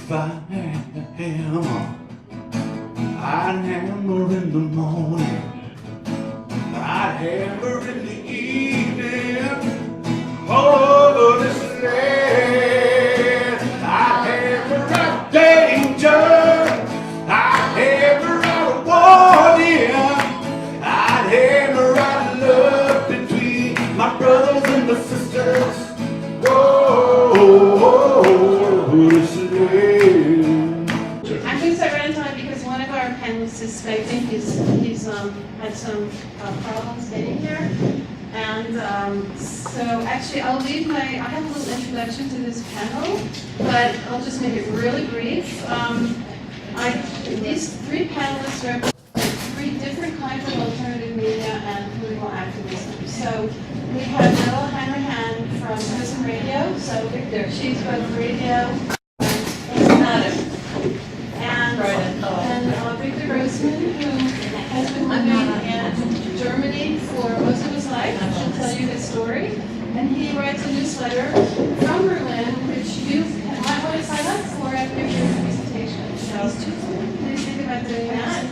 If I had a hammer, I'd hammer in the morning, I'd hammer in the evening, all over this land. I'd hammer out danger, I'd hammer out warning, I'd hammer out love between my brothers and my sisters. I'm going to start right on time because one of our panelists is Skyping. He's had some problems getting here. And so actually I have a little introduction to this panel, but I'll just make it really brief. These three panelists represent three different kinds of alternative media and political activism. So we have Noelle Hanrahan from Prison Radio, so she's both radio and Victor Grossman, who has been living in Germany for most of his life. She'll tell you his story. And he writes a newsletter from Berlin, which you might want to sign up for after your presentation. So please think about doing that.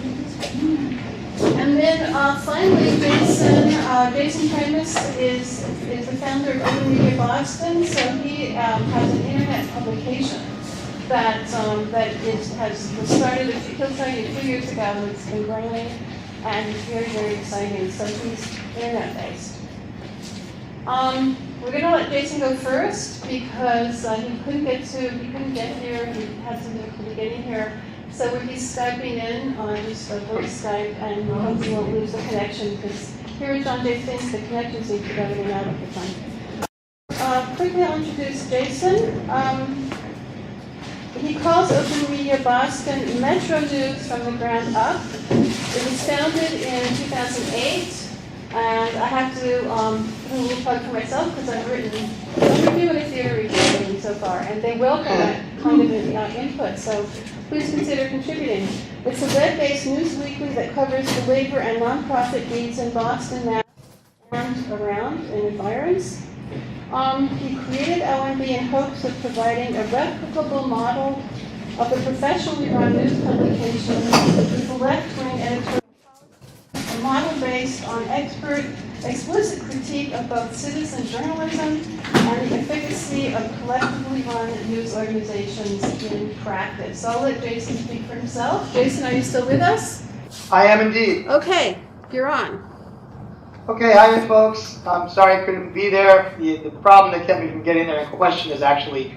And then finally, Jason Pramas is the founder of Open Media Boston. So he has an internet publication that was started, he'll tell you, 2 years ago. It's been growing and it's very, very exciting. So he's internet-based. We're going to let Jason go first because he couldn't get here. He had some difficulty getting here. So we'll be Skyping in on just a voice Skype, and we hope we won't lose the connection because here at John Jay thinks the connections need to go in and out of the time. Quickly, I'll introduce Jason. He calls Open Media Boston Metro News from the ground up. It was founded in 2008, and I have to put a little plug for myself because I've written a review and a theater review so far, and they welcome that kind of input, so please consider contributing. It's a web-based news weekly that covers the labor and nonprofit needs in Boston now and around in environs. He created OMB in hopes of providing a replicable model of the professionally run news publication with a left-wing editorial policy, a model based on explicit critique of both citizen journalism and the efficacy of collectively run news organizations in practice. So I'll let Jason speak for himself. Jason, are you still with us? I am indeed. Okay, you're on. Okay, hi folks. I'm sorry I couldn't be there. The problem that kept me from getting there in question is actually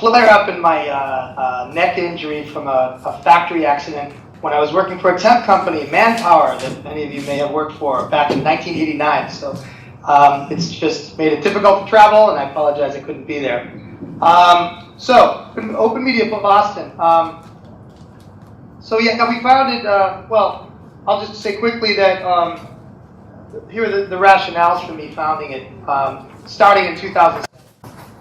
flare up in my neck injury from a factory accident when I was working for a temp company, Manpower, that many of you may have worked for back in 1989. So it's just made it difficult to travel, and I apologize I couldn't be there. So, Open Media Boston. So yeah, we founded, well, I'll just say quickly that here are the rationales for me founding it. Starting in 2007,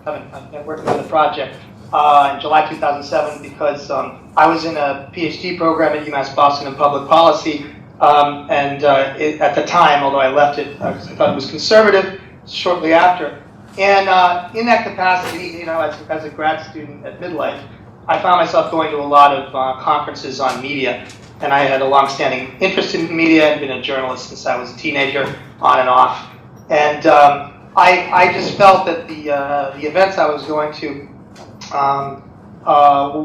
I've been working on the project in July 2007 because I was in a PhD program at UMass Boston in public policy, and at the time, although I left it because I thought it was conservative, shortly after. And in that capacity, as a grad student at midlife, I found myself going to a lot of conferences on media. And I had a long-standing interest in media and been a journalist since I was a teenager, on and off. And I just felt that the events I was going to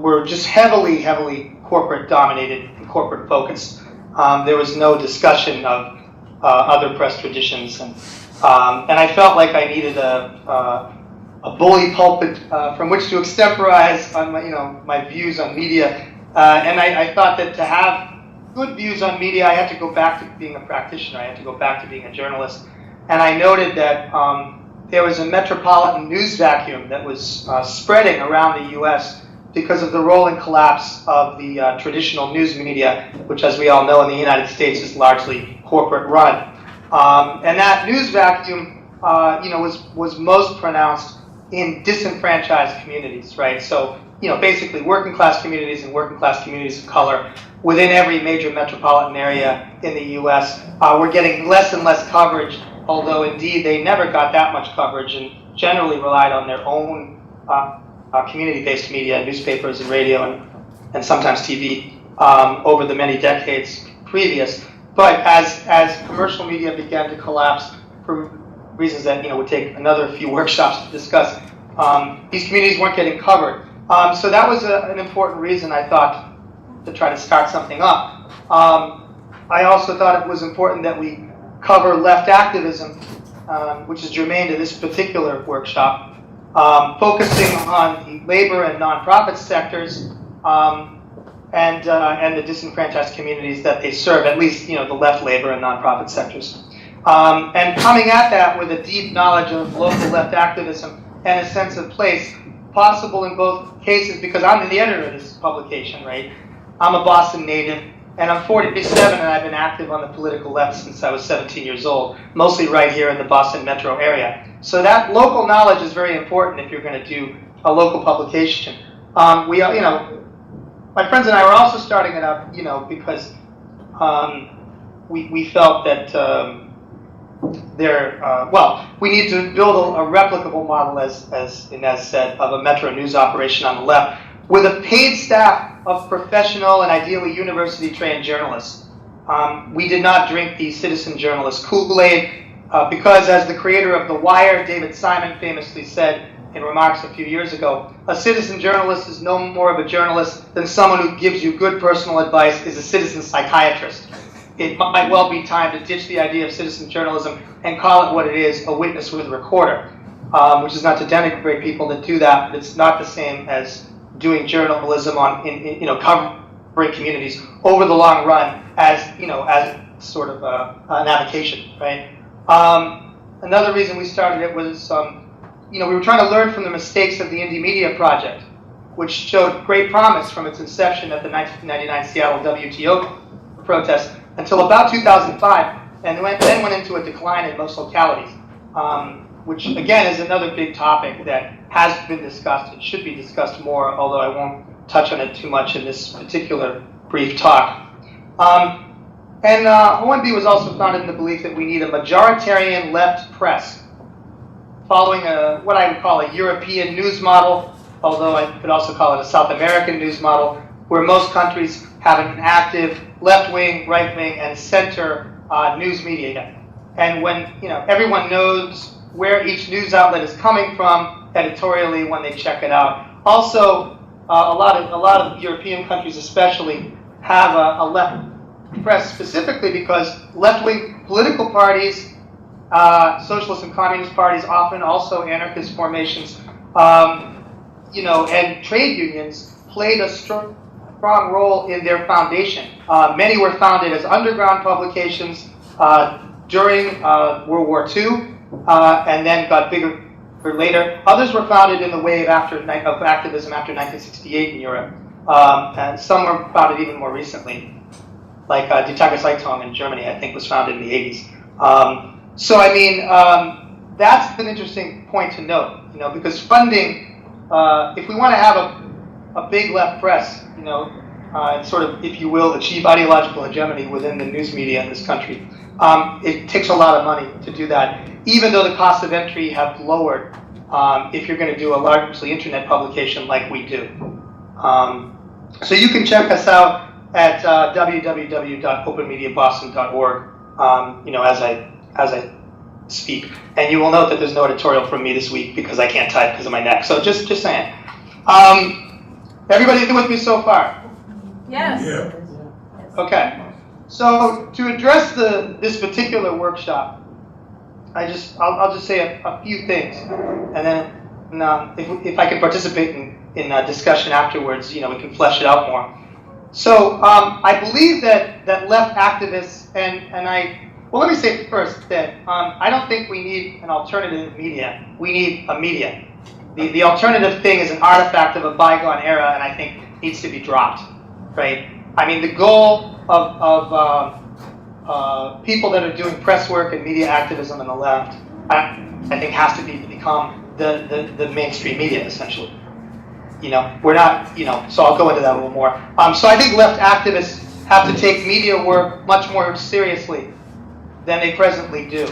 were just heavily corporate-dominated and corporate-focused. There was no discussion of other press traditions, and I felt like I needed a bully pulpit from which to extemporize on my views on media. And I thought that to have good views on media, I had to go back to being a practitioner. I had to go back to being a journalist. And I noted that there was a metropolitan news vacuum that was spreading around the U.S. because of the rolling collapse of the traditional news media, which, as we all know, in the United States is largely corporate run. And that news vacuum, was most pronounced in disenfranchised communities, right? So, basically working class communities and working class communities of color within every major metropolitan area in the U.S. Were getting less and less coverage, although indeed they never got that much coverage and generally relied on their own community-based media, newspapers and radio and sometimes TV over the many decades previous. But as commercial media began to collapse for reasons that would take another few workshops to discuss, these communities weren't getting covered. So that was an important reason, I thought, to try to start something up. I also thought it was important that we cover left activism, which is germane to this particular workshop, focusing on the labor and nonprofit sectors and the disenfranchised communities that they serve, at least the left labor and nonprofit sectors. And coming at that with a deep knowledge of local left activism and a sense of place, possible in both cases, because I'm the editor of this publication, right? I'm a Boston native, and I'm 47, and I've been active on the political left since I was 17 years old, mostly right here in the Boston metro area. So that local knowledge is very important if you're going to do a local publication. My friends and I were also starting it up, because we felt that we need to build a replicable model, as Inez said, of a metro news operation on the left, with a paid staff of professional and ideally university-trained journalists. We did not drink the citizen journalist Kool-Aid because, as the creator of The Wire, David Simon, famously said in remarks a few years ago, a citizen journalist is no more of a journalist than someone who gives you good personal advice is a citizen psychiatrist. It might well be time to ditch the idea of citizen journalism and call it what it is, a witness with a recorder, which is not to denigrate people that do that, but it's not the same as doing journalism on, covering communities over the long run as sort of an avocation, right? Another reason we started it was, we were trying to learn from the mistakes of the Indie Media Project, which showed great promise from its inception at the 1999 Seattle WTO protest until about 2005, and then went into a decline in most localities, which again is another big topic that has been discussed and should be discussed more, although I won't touch on it too much in this particular brief talk. ONB was also founded in the belief that we need a majoritarian left press, following what I would call a European news model, although I could also call it a South American news model, where most countries have an active left-wing, right-wing, and center news media. And when everyone knows where each news outlet is coming from editorially when they check it out. Also, a lot of European countries especially have a left press, specifically because left-wing political parties, socialist and communist parties, often also anarchist formations, and trade unions played a strong role in their foundation. Many were founded as underground publications during World War II, and then got bigger later. Others were founded in the wave of activism after 1968 in Europe, and some were founded even more recently, like Die Tageszeitung in Germany, I think, was founded in the 80s. That's an interesting point to note, because funding, if we want to have a big left press, and sort of, if you will, achieve ideological hegemony within the news media in this country, it takes a lot of money to do that, even though the cost of entry have lowered if you're going to do a largely internet publication like we do. So you can check us out at www.openmediaboston.org, as I speak. And you will note that there's no editorial from me this week because I can't type because of my neck. So just saying. Everybody with me so far? Yes. Yeah. Okay. So to address this particular workshop, I'll just say a few things, and then if I can participate in a discussion afterwards, we can flesh it out more. So I believe that left activists let me say first that I don't think we need an alternative media. We need a media. The alternative thing is an artifact of a bygone era, and I think needs to be dropped, right? I mean, the goal of people that are doing press work and media activism on the left, I think, has to be to become the mainstream media, essentially. We're not, so I'll go into that a little more. So I think left activists have to take media work much more seriously than they presently do,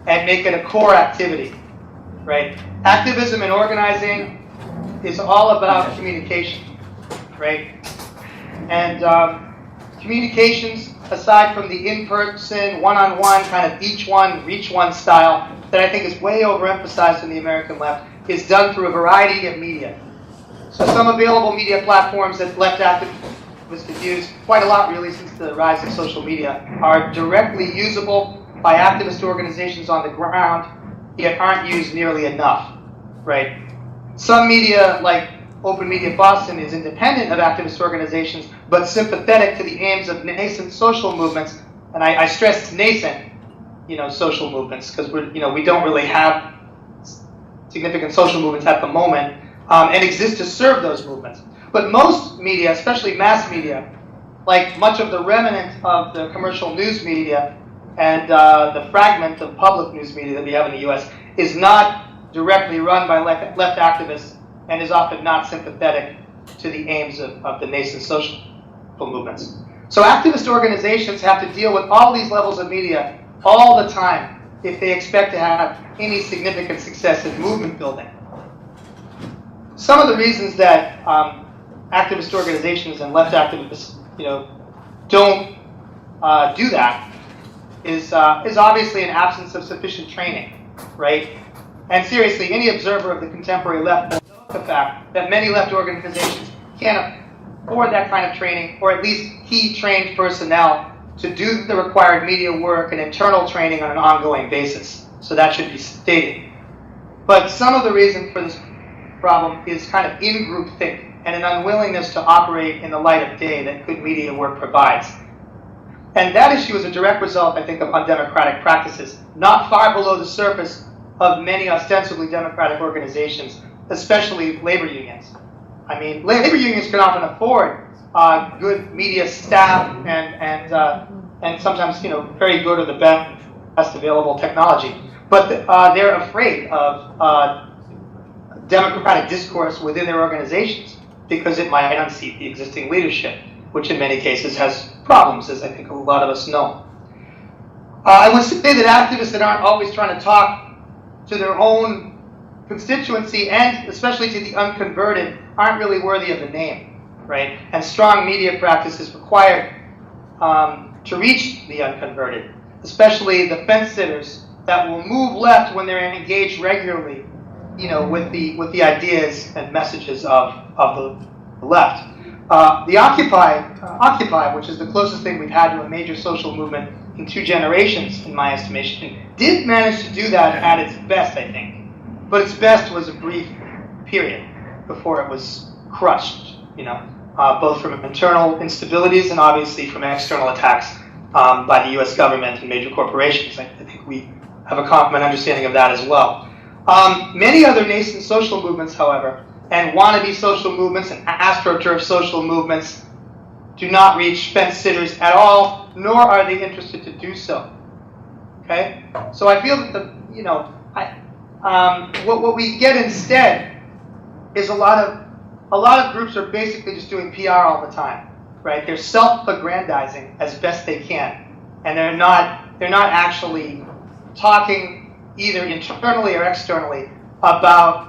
and make it a core activity, right? Activism and organizing is all about communication, right? And communications, aside from the in-person, one-on-one, kind of each one, reach one style, that I think is way overemphasized in the American left, is done through a variety of media. So some available media platforms that left activists have used, quite a lot really since the rise of social media, are directly usable by activist organizations on the ground, yet aren't used nearly enough, right? Some media, like Open Media Boston, is independent of activist organizations, but sympathetic to the aims of nascent social movements, and I stress nascent, social movements, because we don't really have significant social movements at the moment, and exist to serve those movements. But most media, especially mass media, like much of the remnant of the commercial news media and the fragment of public news media that we have in the US, is not directly run by left activists and is often not sympathetic to the aims of the nascent social movements. So activist organizations have to deal with all these levels of media all the time if they expect to have any significant success in movement building. Some of the reasons that activist organizations and left activists, don't do that is obviously an absence of sufficient training, right? And seriously, any observer of the contemporary left will note the fact that many left organizations can't afford that kind of training, or at least key trained personnel to do the required media work and internal training on an ongoing basis. So that should be stated. But some of the reason for this problem is kind of in-group think and an unwillingness to operate in the light of day that good media work provides. And that issue is a direct result, I think, of undemocratic practices, not far below the surface of many ostensibly democratic organizations, especially labor unions. I mean, labor unions can often afford good media staff and sometimes, very good or the best available technology. But they're afraid of democratic discourse within their organizations because it might unseat the existing leadership, which in many cases has problems, as I think a lot of us know. I would say that activists that aren't always trying to talk to their own constituency and especially to the unconverted aren't really worthy of the name, right? And strong media practice is required to reach the unconverted, especially the fence sitters that will move left when they're engaged regularly, with the ideas and messages of the left. The Occupy, which is the closest thing we've had to a major social movement in 2 generations, in my estimation, did manage to do that at its best, I think. But its best was a brief period before it was crushed, both from internal instabilities and obviously from external attacks by the US government and major corporations. I think we have a common understanding of that as well. Many other nascent social movements, however, and wannabe social movements and astroturf social movements do not reach fence sitters at all, nor are they interested to do so. Okay? So I feel that what we get instead is a lot of groups are basically just doing PR all the time, right? They're self-aggrandizing as best they can, and they're not actually talking either internally or externally about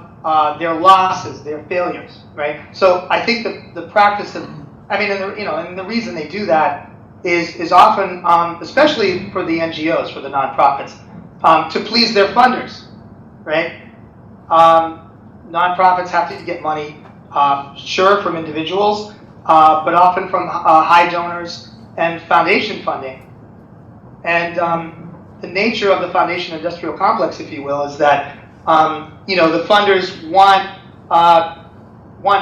their losses, their failures, right? So I think the practice of, and the reason they do that is often, especially for the NGOs, for the nonprofits, to please their funders, right? Nonprofits have to get money, sure, from individuals, but often from high donors and foundation funding. And the nature of the foundation industrial complex, if you will, is that the funders want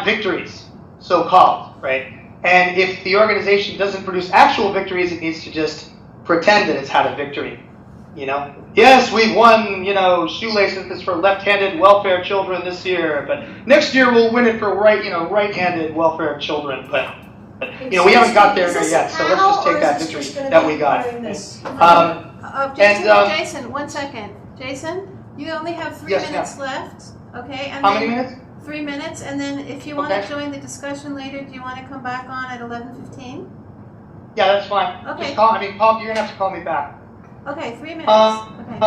victories, so-called, right? And if the organization doesn't produce actual victories, it needs to just pretend that it's had a victory. Yes, we've won, shoelaces for left-handed welfare children this year, but next year we'll win it for right-handed welfare children. But we haven't got there yet, so let's just take that victory that we got. Jason, 1 second. Jason, you only have 3 minutes left. Okay. And how many minutes? 3 minutes, and then if you want to join the discussion later, do you want to come back on at 11:15? Yeah, that's fine. Okay. Just Paul, you're gonna have to call me back. Okay, 3 minutes. Okay.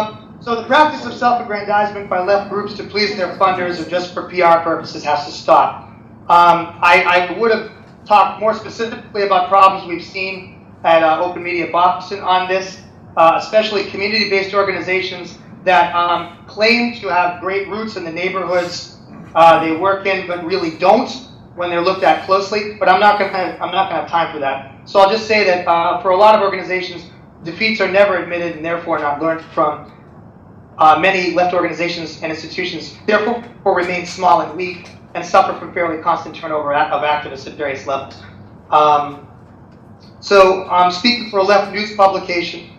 So the practice of self-aggrandizement by left groups to please their funders or just for PR purposes has to stop. I would have talked more specifically about problems we've seen at Open Media Boston on this, especially community-based organizations that claim to have great roots in the neighborhoods they work in, but really don't when they're looked at closely. But I'm not going to have time for that. So I'll just say that for a lot of organizations, defeats are never admitted and therefore not learned from. Many left organizations and institutions therefore remain small and weak and suffer from fairly constant turnover of activists at various levels. Speaking for a left news publication,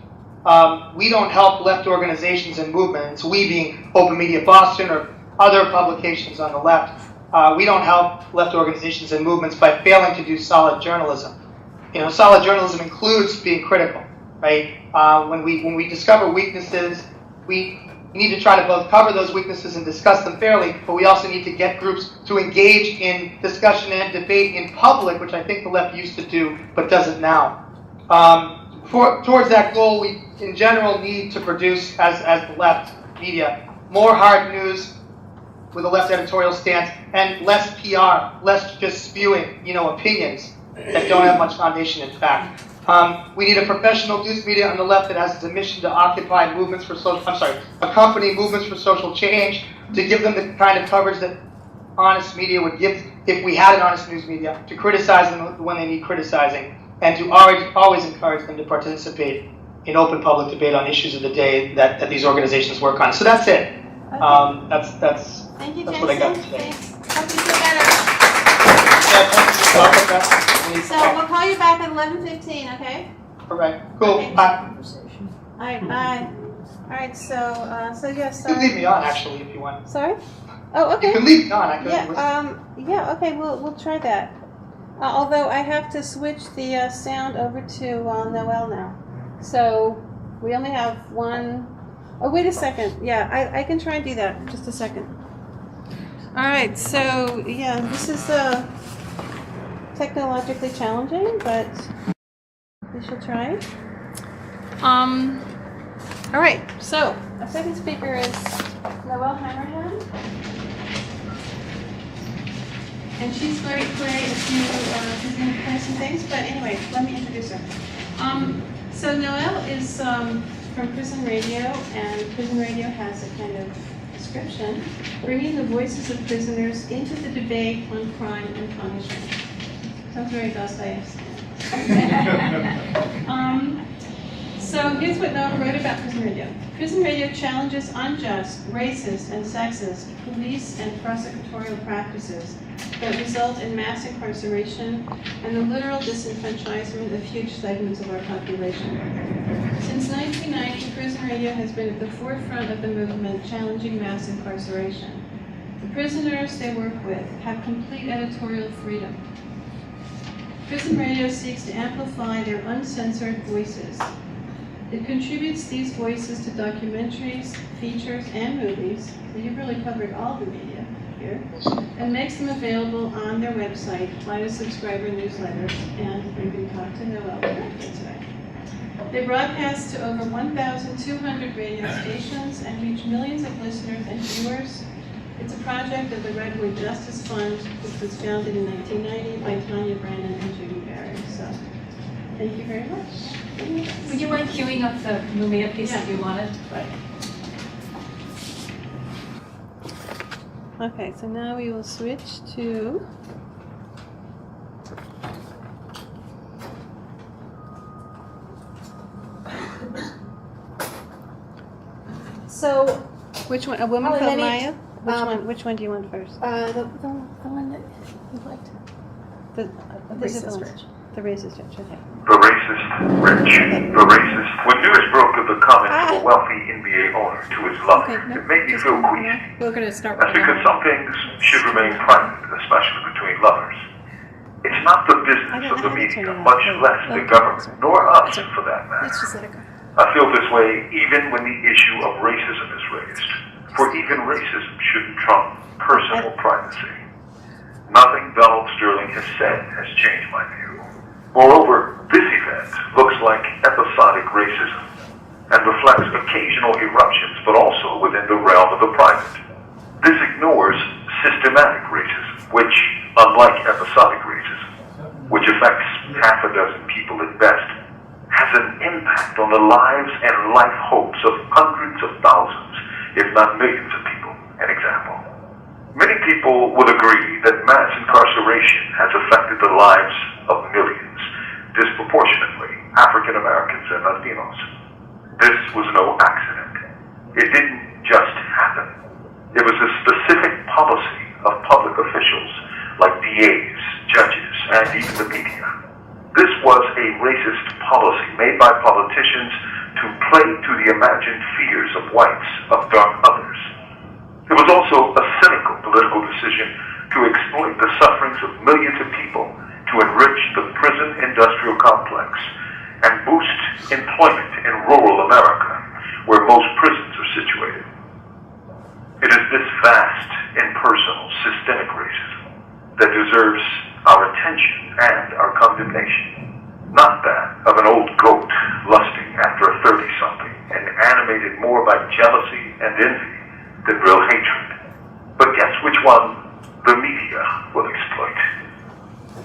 we don't help left organizations and movements, we being Open Media Boston or other publications on the left, we don't help left organizations and movements by failing to do solid journalism. You know, solid journalism includes being critical, right? When we discover weaknesses, we need to try to both cover those weaknesses and discuss them fairly, but we also need to get groups to engage in discussion and debate in public, which I think the left used to do, but doesn't now. Towards that goal, we, in general, need to produce, as the left media, more hard news with a left editorial stance and less PR, less just spewing, opinions that don't have much foundation in fact. We need a professional news media on the left that has the mission to accompany movements for social change, to give them the kind of coverage that honest media would give if we had an honest news media, to criticize them when they need criticizing, and to always encourage them to participate in open public debate on issues of the day that these organizations work on. So that's it. Okay. That's Thank you, what I got Jason. today. Thanks. Hope you feel better. So we'll call you back at 11:15, okay? All right, cool. Okay. Bye. All right, bye. All right, so yes. You can leave me on, actually, if you want. Sorry? Oh, okay. You can leave me on. I can listen. Yeah. Okay. We'll try that. Although I have to switch the sound over to Noelle now, so we only have one. Oh, wait a second. Yeah, I can try and do that. Just a second. All right. So yeah, this is technologically challenging, but we shall try. All right. So our second speaker is Noelle Hanrahan. And she's going to play she's going to play some things, but anyway, let me introduce her. So Noelle is from Prison Radio, and Prison Radio has a kind of description, bringing the voices of prisoners into the debate on crime and punishment. Sounds very Dostoevsky. So here's what Noelle wrote about Prison Radio. Prison Radio challenges unjust, racist, and sexist police and prosecutorial practices that result in mass incarceration and the literal disenfranchisement of huge segments of our population. Since 1990, Prison Radio has been at the forefront of the movement challenging mass incarceration. The prisoners they work with have complete editorial freedom. Prison Radio seeks to amplify their uncensored voices. It contributes these voices to documentaries, features, and movies, so you've really covered all the media here, and makes them available on their website via subscriber newsletters, and you can talk to Noelle directly today. They broadcast to over 1,200 radio stations and reach millions of listeners and viewers. It's a project of the Redwood Justice Fund, which was founded in 1990 by Tanya Brandon and Judy Barry. So, thank you very much. Would you mind queuing up the Lumia piece if you wanted? Right. Okay, so now we will switch to which one? A woman called Maya? Which one do you want first? The one that you liked. The Racist Rich. The racist rich, okay. The racist rich. The racist. When news broke of the comment of a wealthy NBA owner to his lover, it made me feel queasy. We're going to start That's with because some things should remain private, especially between lovers. It's not the business of the media, much less the government, nor us for that matter. Let's just let it go. I feel this way even when the issue of racism is raised. For even racism shouldn't trump personal privacy. Nothing Donald Sterling has said has changed my view. Moreover, this event looks like episodic racism. and reflects occasional eruptions, but also within the realm of the private. This ignores systematic racism, which, unlike episodic racism, which affects half a dozen people at best, has an impact on the lives and life hopes of hundreds of thousands, if not millions of people. An example. Many people would agree that mass incarceration has affected the lives of millions, disproportionately African Americans and Latinos. This was no accident. It didn't just happen. It was a specific policy of public officials like DAs, judges, and even the media. This was a racist policy made by politicians to play to the imagined fears of whites of dark others. It was also a cynical political decision to exploit the sufferings of millions of people to enrich the prison industrial complex and boost employment in rural America, where most prisons are situated. It is this vast, impersonal, systemic racism that deserves our attention and our condemnation, not that of an old goat lusting after a 30-something and animated more by jealousy and envy than real hatred. But guess which one the media will exploit?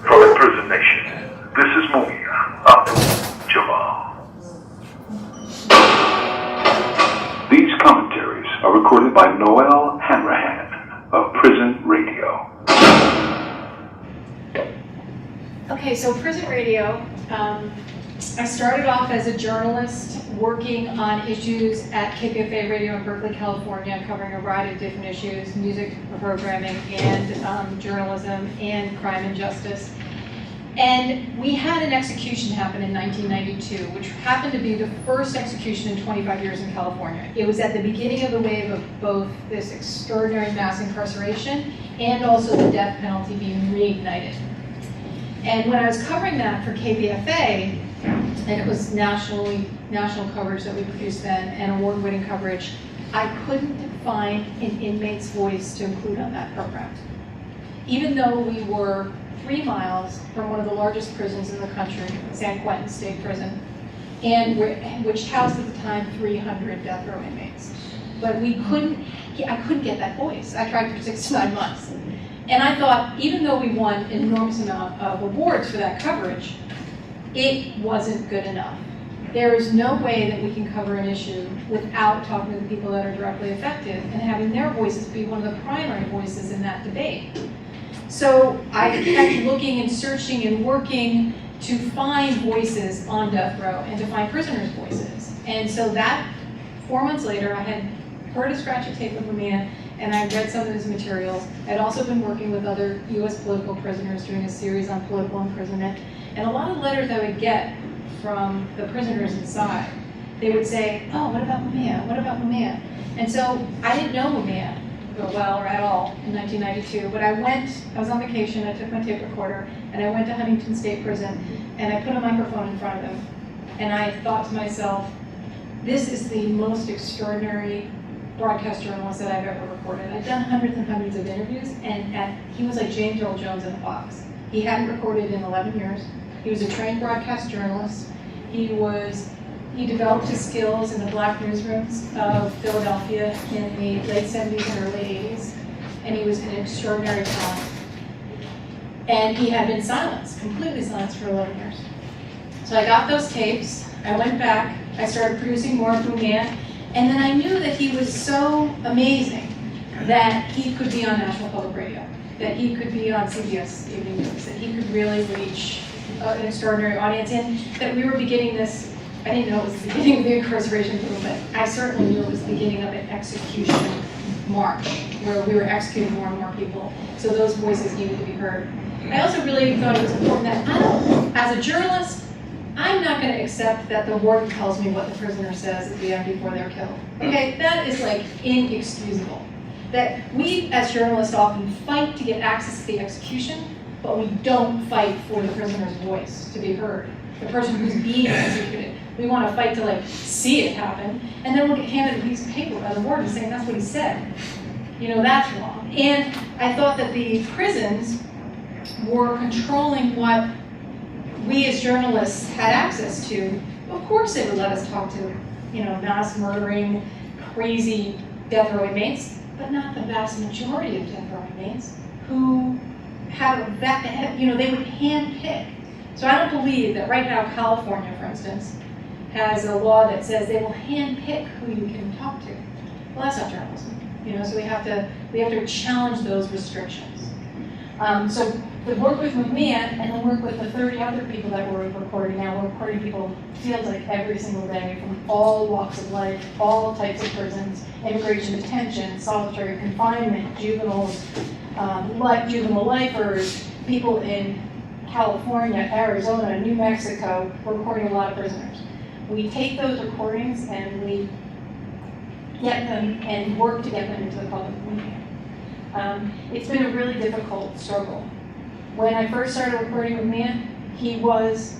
From Imprisoned Nation, this is Mumia Abdul-Jabbar. These commentaries are recorded by Noelle Hanrahan of Prison Radio. Okay, so Prison Radio, I started off as a journalist working on issues at KPFA Radio in Berkeley, California, covering a variety of different issues, music programming and journalism and crime and justice. And we had an execution happen in 1992, which happened to be the first execution in 25 years in California. It was at the beginning of the wave of both this extraordinary mass incarceration and also the death penalty being reignited. And when I was covering that for KPFA, and it was national coverage that we produced then, and award-winning coverage, I couldn't find an inmate's voice to include on that program. Even though we were 3 miles from one of the largest prisons in the country, San Quentin State Prison, and which housed at the time 300 death row inmates. But I couldn't get that voice. I tried for 6 to 9 months. And I thought, even though we won an enormous amount of awards for that coverage, it wasn't good enough. There is no way that we can cover an issue without talking to the people that are directly affected and having their voices be one of the primary voices in that debate. So I kept looking and searching and working to find voices on death row and to find prisoners' voices. And so that, 4 months later, I had heard a scratch of tape of a man, and I read some of his materials. I'd also been working with other US political prisoners doing a series on political imprisonment. And a lot of letters I would get from the prisoners inside, they would say, oh, what about Mumia? What about Mumia? And so I didn't know Mumia well or at all in 1992, but I was on vacation, I took my tape recorder, and I went to Huntington State Prison, and I put a microphone in front of him. And I thought to myself, this is the most extraordinary broadcast journalist that I've ever recorded. I've done hundreds and hundreds of interviews, and he was like James Earl Jones in a box. He hadn't recorded in 11 years. He was a trained broadcast journalist. He developed his skills in the black newsrooms of Philadelphia in the late 70s and early 80s, and he was an extraordinary talent. And he had been silenced, completely silenced for 11 years. So I got those tapes, I went back, I started producing more of Mumia, and then I knew that he was so amazing that he could be on National Public Radio, that he could be on CBS Evening News, that he could really reach an extraordinary audience, and that we were beginning this, I didn't know it was the beginning of the incarceration movement. I certainly knew it was the beginning of an execution march, where we were executing more and more people, so those voices needed to be heard. I also really thought it was important that as a journalist, I'm not going to accept that the warden tells me what the prisoner says at the end before they're killed. Okay, that is like inexcusable. That we as journalists often fight to get access to the execution, but we don't fight for the prisoner's voice to be heard. The person who's being executed. We want to fight to see it happen, and then we'll get handed a piece of paper by the warden saying that's what he said. You know, that's wrong. And I thought that the prisons were controlling what we as journalists had access to. Of course they would let us talk to mass murdering, crazy death row inmates, but not the vast majority of death row inmates who have that, they would hand-pick. So I don't believe that right now California, for instance, has a law that says they will hand-pick who you can talk to. Well, that's not journalism. So we have to challenge those restrictions. So the work with Mia and then work with the 30 other people that we're recording now. We're recording people, feels like every single day, from all walks of life, all types of prisons, immigration detention, solitary confinement, juveniles, juvenile lifers, people in California, Arizona, New Mexico. We're recording a lot of prisoners. We take those recordings and we get them and work to get them into the public domain. It's been a really difficult struggle. When I first started recording with Mia, he was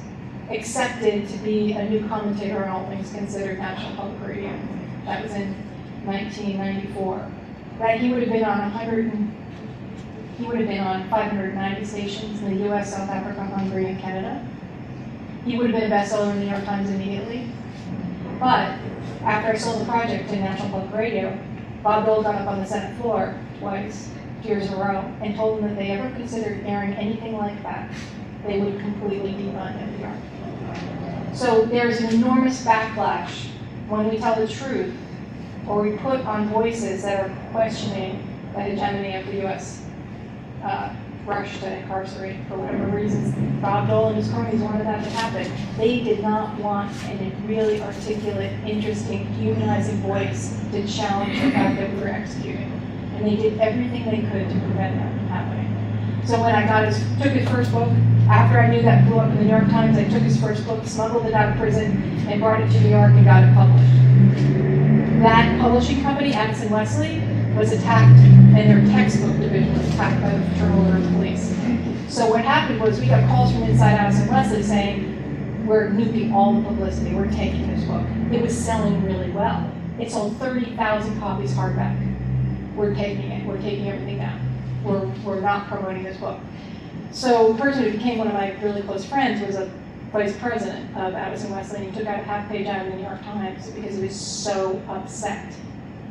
accepted to be a new commentator on All Things Considered National Public Radio. That was in 1994. That he would have been on 590 stations in the U.S., South Africa, Hungary, and Canada. He would have been a bestseller in the New York Times immediately. But after I sold the project to National Public Radio, Bob Dole got up on the Senate floor twice, 2 years in a row, and told them that if they ever considered airing anything like that, they would completely defund NPR. So there's an enormous backlash when we tell the truth, or we put on voices that are questioning the hegemony of the U.S. Rush to incarcerate for whatever reasons. Bob Dole and his cronies wanted that to happen. They did not want a really articulate, interesting, humanizing voice to challenge the fact that we were executing. And they did everything they could to prevent that from happening. So when I took his first book, after I knew that blew up in the New York Times, I took his first book, smuggled it out of prison, and brought it to New York and got it published. That publishing company, Addison Wesley, was attacked, and their textbook division was attacked by the Fraternal Order of Police. So what happened was we got calls from inside Addison Wesley saying, we're nuking all the publicity, we're taking this book. It was selling really well. It sold 30,000 copies hardback. We're taking it, we're taking everything down. We're not promoting this book. So the person who became one of my really close friends was a vice president of Addison Wesley, and he took out a half-page ad in the New York Times because he was so upset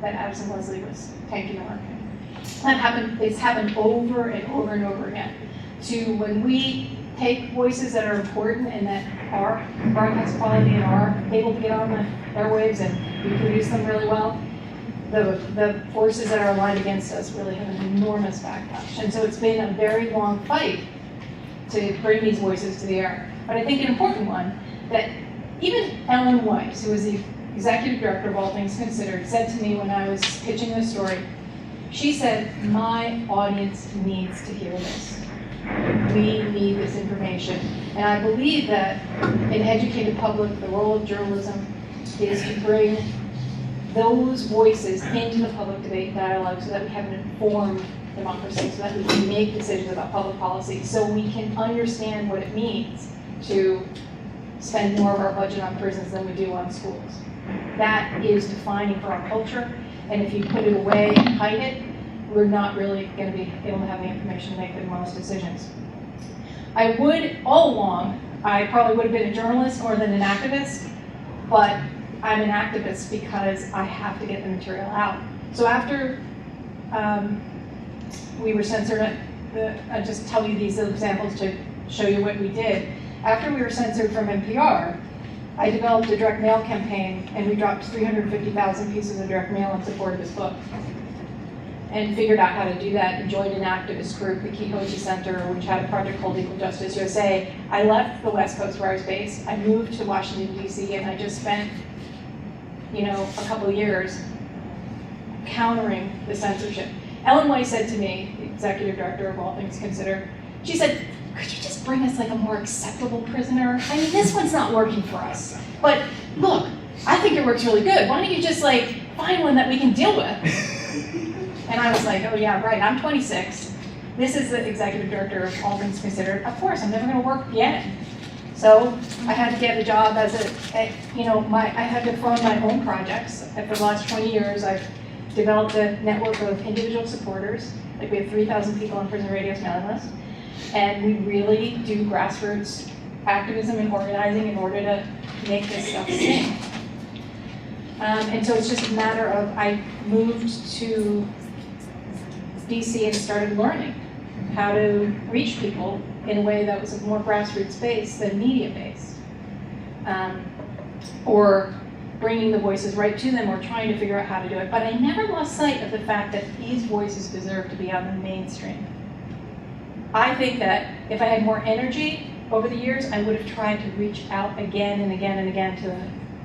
that Addison Wesley was tanking the market. It's happened over and over and over again. To when we take voices that are important and that are broadcast quality and are able to get on the airwaves and we produce them really well, the forces that are aligned against us really have an enormous backlash. And so it's been a very long fight to bring these voices to the air. But I think an important one, that even Ellen Weiss, who was the executive director of All Things Considered, said to me when I was pitching this story, she said, my audience needs to hear this. We need this information. And I believe that an educated public, the role of journalism is to bring those voices into the public debate dialogue so that we have an informed democracy, so that we can make decisions about public policy, so we can understand what it means to spend more of our budget on prisons than we do on schools. That is defining for our culture, and if you put it away and hide it, we're not really going to be able to have the information to make the most decisions. I would, all along, I probably would have been a journalist more than an activist, but I'm an activist because I have to get the material out. So after we were censored, I'll just tell you these examples to show you what we did. After we were censored from NPR, I developed a direct mail campaign, and we dropped 350,000 pieces of direct mail in support of this book. And figured out how to do that and joined an activist group, the Kihoji Center, which had a project called Equal Justice USA. I left the West Coast where I was based. I moved to Washington, D.C., and I just spent, a couple of years countering the censorship. Ellen Weiss said to me, the executive director of All Things Considered, she said, could you just bring us like a more acceptable prisoner? I mean, this one's not working for us. But look, I think it works really good. Why don't you just find one that we can deal with? And I was like, oh yeah, right, I'm 26. This is the executive director of All Things Considered. Of course, I'm never gonna work again. So I had to get a job as I had to fund my own projects. For the last 20 years, I've developed a network of individual supporters. We have 3,000 people on Prison Radio's mailing list. And we really do grassroots activism and organizing in order to make this stuff sing. And so it's just a matter of, I moved to DC and started learning how to reach people in a way that was more grassroots based than media based. Or bringing the voices right to them, or trying to figure out how to do it. But I never lost sight of the fact that these voices deserve to be out in the mainstream. I think that if I had more energy over the years, I would have tried to reach out again and again and again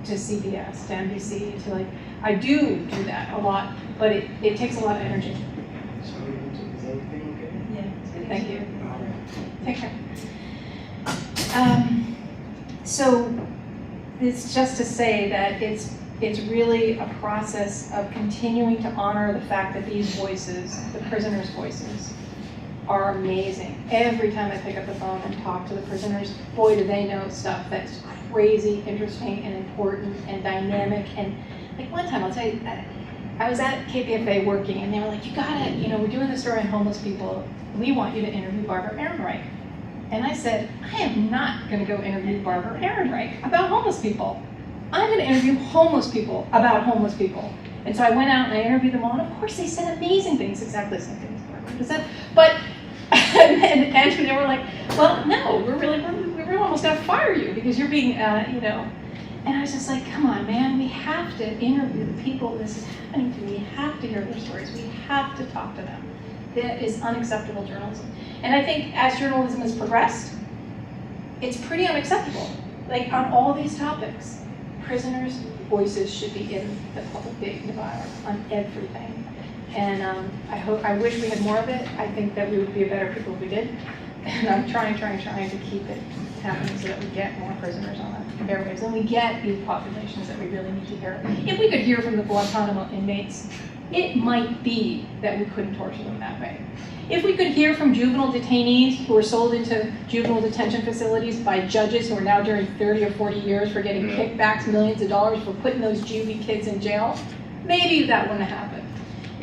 to CBS, to NBC, to like, I do that a lot, but it takes a lot of energy. So, is everything okay? Yeah, thank you. Take care. So it's just to say that it's really a process of continuing to honor the fact that these voices, the prisoners' voices, are amazing. Every time I pick up the phone and talk to the prisoners, boy, do they know stuff that's crazy, interesting, and important, and dynamic. And like one time, I'll tell you, I was at KPFA working, and they were like, you gotta, we're doing this story on homeless people. We want you to interview Barbara Ehrenreich. And I said, I am not gonna go interview Barbara Ehrenreich about homeless people. I'm gonna interview homeless people about homeless people. And so I went out and I interviewed them all, and of course they said amazing things, exactly the same things Barbara said. But, and they were like, well, no, we're almost gonna fire you because you're being, And I was just like, come on, man, we have to interview the people this is happening to. We have to hear their stories. We have to talk to them. That is unacceptable journalism. And I think as journalism has progressed, it's pretty unacceptable. Like on all these topics, prisoners' voices should be in the public dialogue on everything. And I wish we had more of it. I think that we would be a better people if we did. And I'm trying to keep it happening so that we get more prisoners on the airwaves and we get these populations that we really need to hear. If we could hear from the Guantanamo inmates, it might be that we couldn't torture them that way. If we could hear from juvenile detainees who were sold into juvenile detention facilities by judges who are now doing 30 or 40 years for getting kickbacks, millions of dollars for putting those juvie kids in jail, maybe that wouldn't have happened.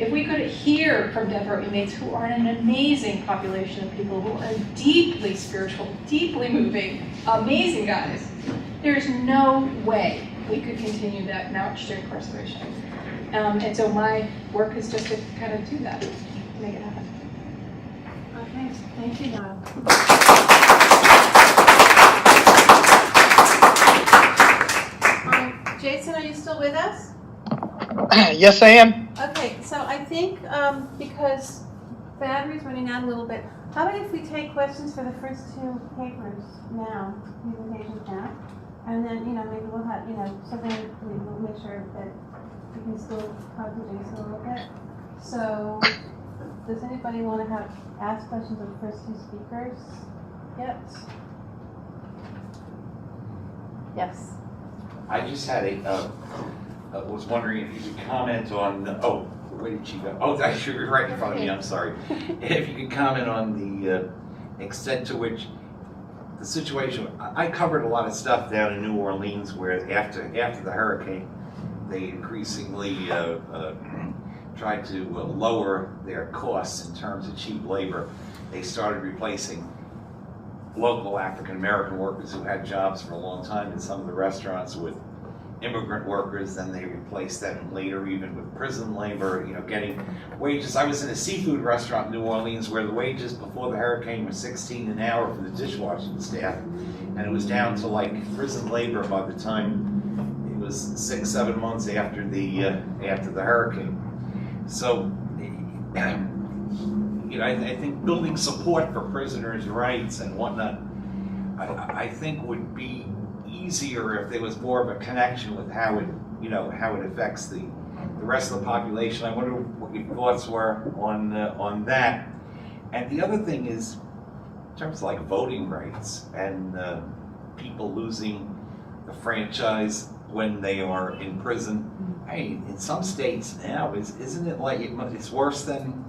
If we could hear from death row inmates who are an amazing population of people who are deeply spiritual, deeply moving, amazing guys, there's no way we could continue that march to incarceration. And so my work is just to kind of do that, to make it happen. Okay, thank you, Noelle. Jason, are you still with us? Yes, I am. Okay, so I think because battery's running out a little bit, how about if we take questions for the first two papers now, presentations now, and then, maybe we'll have, something, we'll make sure that we can still talk to Jason a little bit. So, does anybody want to ask questions of the first two speakers yet? Yes. I just had was wondering if you could comment on, where did she go? Oh, I should be right in front of me, I'm sorry. If you could comment on the extent to which the situation, I covered a lot of stuff down in New Orleans where after the hurricane, they increasingly tried to lower their costs in terms of cheap labor. They started replacing local African-American workers who had jobs for a long time in some of the restaurants with immigrant workers, then they replaced them later even with prison labor, getting wages. I was in a seafood restaurant in New Orleans where the wages before the hurricane were $16 an hour for the dishwashing staff, and it was down to like prison labor by the time it was 6-7 months after the hurricane. So, I think building support for prisoners' rights and whatnot, I think would be easier if there was more of a connection with how it affects the rest of the population. I wonder what your thoughts were on that. And the other thing is, in terms of like voting rights and people losing the franchise when they are in prison. In some states now, isn't it like it's worse than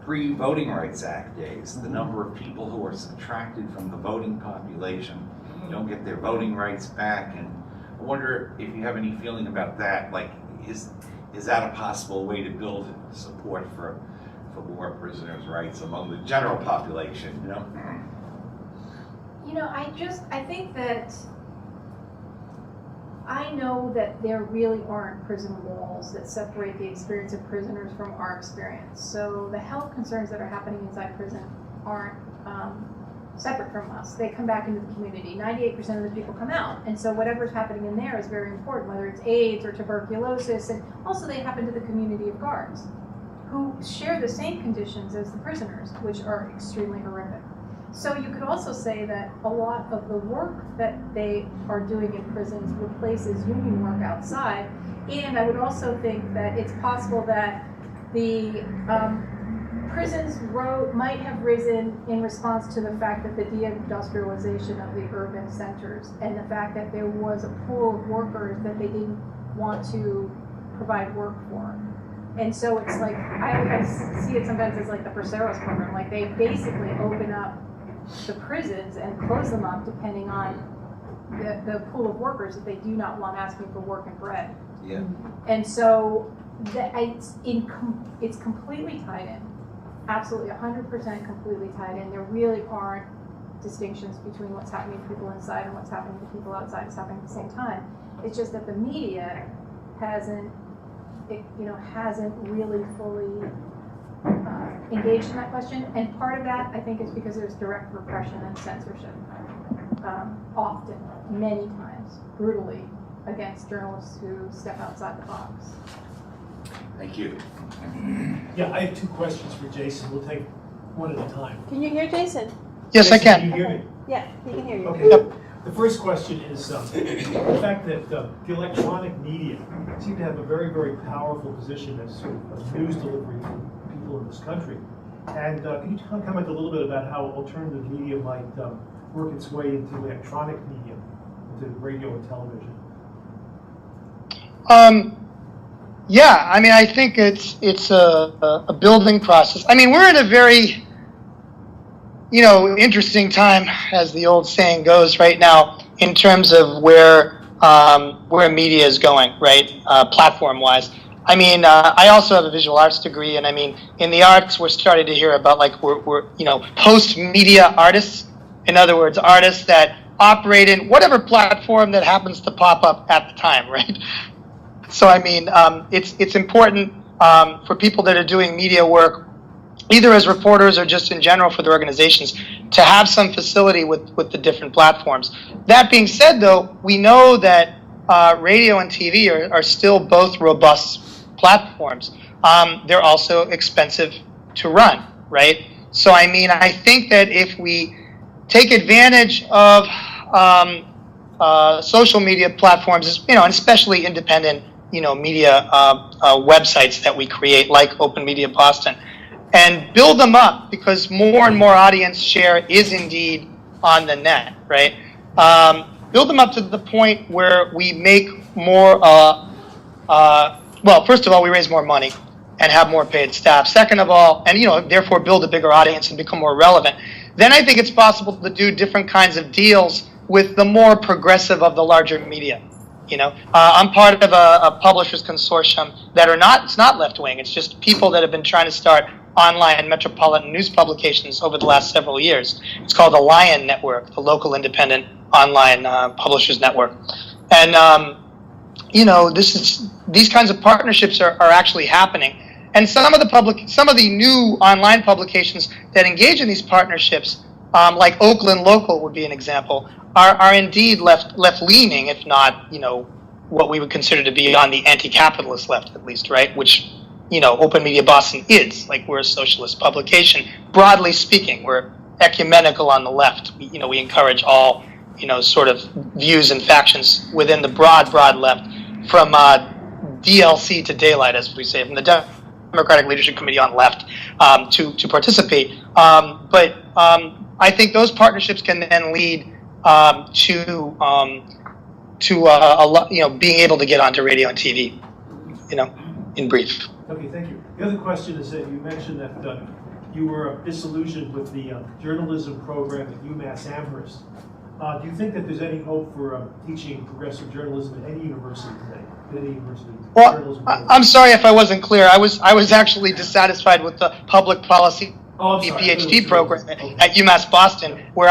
pre-Voting Rights Act days? The number of people who are subtracted from the voting population don't get their voting rights back, and I wonder if you have any feeling about that. Like, is that a possible way to build support for more prisoners' rights among the general population? I think that I know that there really aren't prison walls that separate the experience of prisoners from our experience. So the health concerns that are happening inside prison aren't separate from us. They come back into the community. 98% of the people come out. And so whatever's happening in there is very important, whether it's AIDS or tuberculosis. And also they happen to the community of guards who share the same conditions as the prisoners, which are extremely horrific. So you could also say that a lot of the work that they are doing in prisons replaces union work outside. And I would also think that it's possible that the prisons might have risen in response to the fact that the deindustrialization of the urban centers and the fact that there was a pool of workers that they didn't want to provide work for. And so it's like, I see it sometimes as like the Proceros program, like they basically open up the prisons and close them up depending on the pool of workers that they do not want asking for work and bread. Yeah. And so it's completely tied in. Absolutely, 100% completely tied in. There really aren't distinctions between what's happening to people inside and what's happening to people outside. It's happening at the same time. It's just that the media hasn't really fully engaged in that question. And part of that, I think, is because there's direct repression and censorship, often, many times, brutally, against journalists who step outside the box. Thank you. Yeah, I have two questions for Jason. We'll take one at a time. Can you hear Jason? Yes, I Jason, can. Can you hear me? Yeah, he can hear you. Okay. Yep. The first question is the fact that the electronic media seem to have a very, very powerful position as sort of a news delivery for people in this country. And can you comment a little bit about how alternative media might work its way into electronic media, into radio and television? Yeah, I mean, I think it's a building process. I mean, we're in a very, interesting time, as the old saying goes, right now, in terms of where media is going, right, platform-wise. I mean, I also have a visual arts degree, and I mean, in the arts, we're starting to hear about we're post-media artists. In other words, artists that operate in whatever platform that happens to pop up at the time, right? So I mean, it's important for people that are doing media work, either as reporters or just in general for their organizations, to have some facility with the different platforms. That being said, though, we know that radio and TV are still both robust platforms. They're also expensive to run, right? So I mean, I think that if we take advantage of social media platforms, and especially independent media websites that we create, like Open Media Boston, and build them up, because more and more audience share is indeed on the net, right? Build them up to the point where we make more, well, first of all, we raise more money and have more paid staff. Second of all, and therefore build a bigger audience and become more relevant. Then I think it's possible to do different kinds of deals with the more progressive of the larger media. I'm part of a publishers consortium that it's not left-wing, it's just people that have been trying to start online metropolitan news publications over the last several years. It's called the Lion Network, the local independent online publishers network. And, these kinds of partnerships are actually happening. And some of the new online publications that engage in these partnerships, like Oakland Local would be an example, are indeed left-leaning, if not, what we would consider to be on the anti-capitalist left, at least, right? Which, Open Media Boston is. Like, we're a socialist publication. Broadly speaking, we're ecumenical on the left. We encourage all, sort of views and factions within the broad left, from DLC to daylight, as we say, from the Democratic Leadership Committee on left to participate. But I think those partnerships can then lead to being able to get onto radio and TV, in brief. Okay, thank you. The other question is that you mentioned that you were disillusioned with the journalism program at UMass Amherst. Do you think that there's any hope for teaching progressive journalism at any university today? Well, I'm sorry if I wasn't clear. I was actually dissatisfied with the public policy PhD program at UMass Boston, where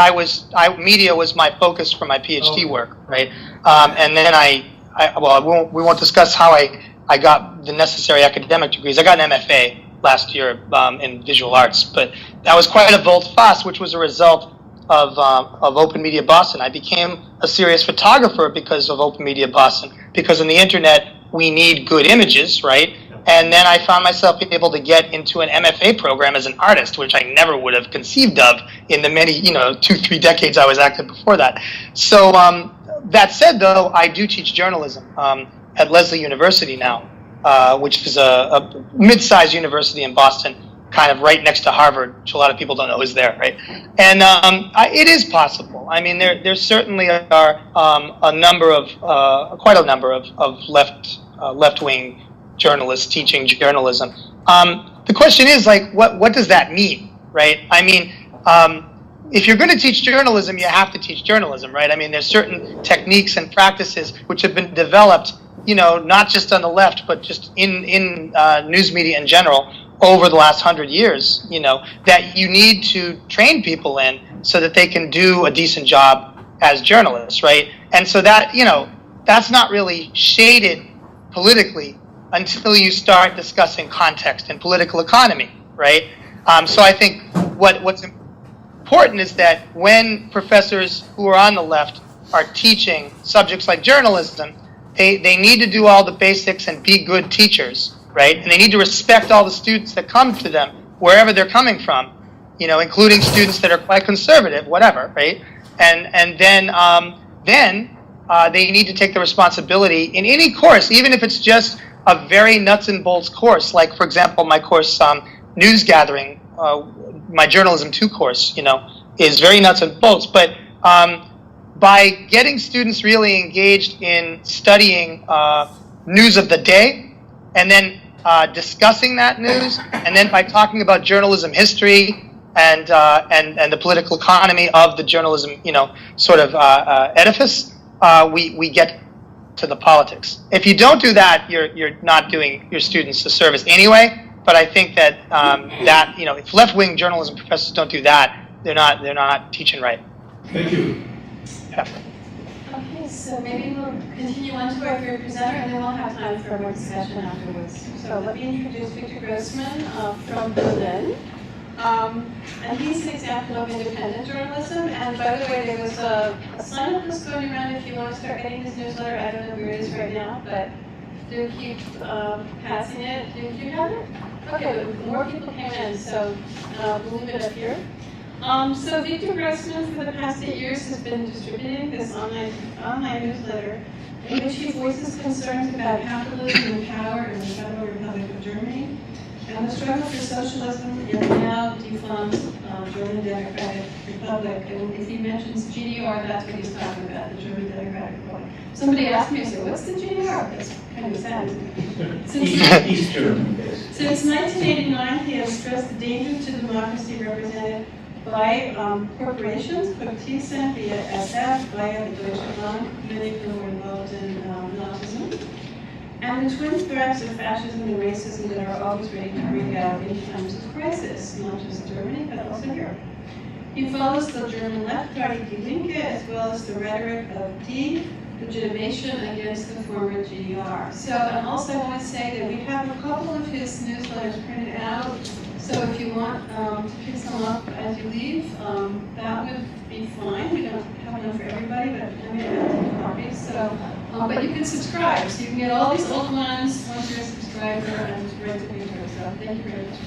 media was my focus for my PhD work, right? And then I we won't discuss how I got the necessary academic degrees. I got an MFA last year in visual arts, but that was quite a volte-face, which was a result of Open Media Boston. I became a serious photographer because of Open Media Boston, because on the internet we need good images, right? And then I found myself able to get into an MFA program as an artist, which I never would have conceived of in the many, 2-3 decades I was active before that. So that said, though, I do teach journalism at Lesley University now, which is a mid-sized university in Boston, kind of right next to Harvard, which a lot of people don't know is there, right? And it is possible. I mean, there certainly are quite a number of left-wing journalists teaching journalism. The question is, like, what does that mean, right? I mean, if you're going to teach journalism, you have to teach journalism, right? I mean, there's certain techniques and practices which have been developed, not just on the left, but just in news media in general over the last 100 years, that you need to train people in so that they can do a decent job as journalists, right? And so that, that's not really shaded politically until you start discussing context and political economy, right? So I think what's important is that when professors who are on the left are teaching subjects like journalism, they need to do all the basics and be good teachers, right? And they need to respect all the students that come to them, wherever they're coming from, including students that are quite conservative, whatever, right? And then they need to take the responsibility in any course, even if it's just a very nuts and bolts course, like, for example, my course, News Gathering, my Journalism 2 course, is very nuts and bolts. But by getting students really engaged in studying news of the day, and then discussing that news, and then by talking about journalism history and the political economy of the journalism, sort of edifice, we get to the politics. If you don't do that, you're not doing your students a service anyway. But I think that if left-wing journalism professors don't do that, they're not teaching right. Thank you. Yeah. Okay, so maybe we'll continue on to our third presenter, and then we'll have time for more discussion afterwards. So let me introduce Victor Grossman from Berlin. And he's an example of independent journalism. And by the way, there was a sign-up list going around if you want to start getting his newsletter. I don't know where it is right now, but do keep passing it. Do you have it? Okay, but more people came in, so we'll leave it up here. So Victor Grossman, for the past 8 years, has been distributing this online newsletter in which he voices concerns about capitalism and power in the Federal Republic of Germany, and the struggle for socialism in the now defunct German Democratic Republic. And if he mentions GDR, that's what he's talking about, the German Democratic Republic. Somebody asked me, so what's the GDR? That's kind of sad, isn't it? East German. Since 1989, he has stressed the danger to democracy represented by corporations, Politiken via SF, via the Deutsche Bank, many who were involved in Nazism, and the twin threats of fascism and racism that are always ready to break out in times of crisis, not just Germany, but also Europe. He follows the German left party Die Linke, as well as the rhetoric of de-legitimation against the former GDR. So, and also I want to say that we have a couple of his newsletters printed out. So if you want to pick some up as you leave, that would be fine. We don't have enough for everybody, but I'm going to take copies. So, but you can subscribe. So you can get all these old ones once you're a subscriber and right to Victor. So thank you very much.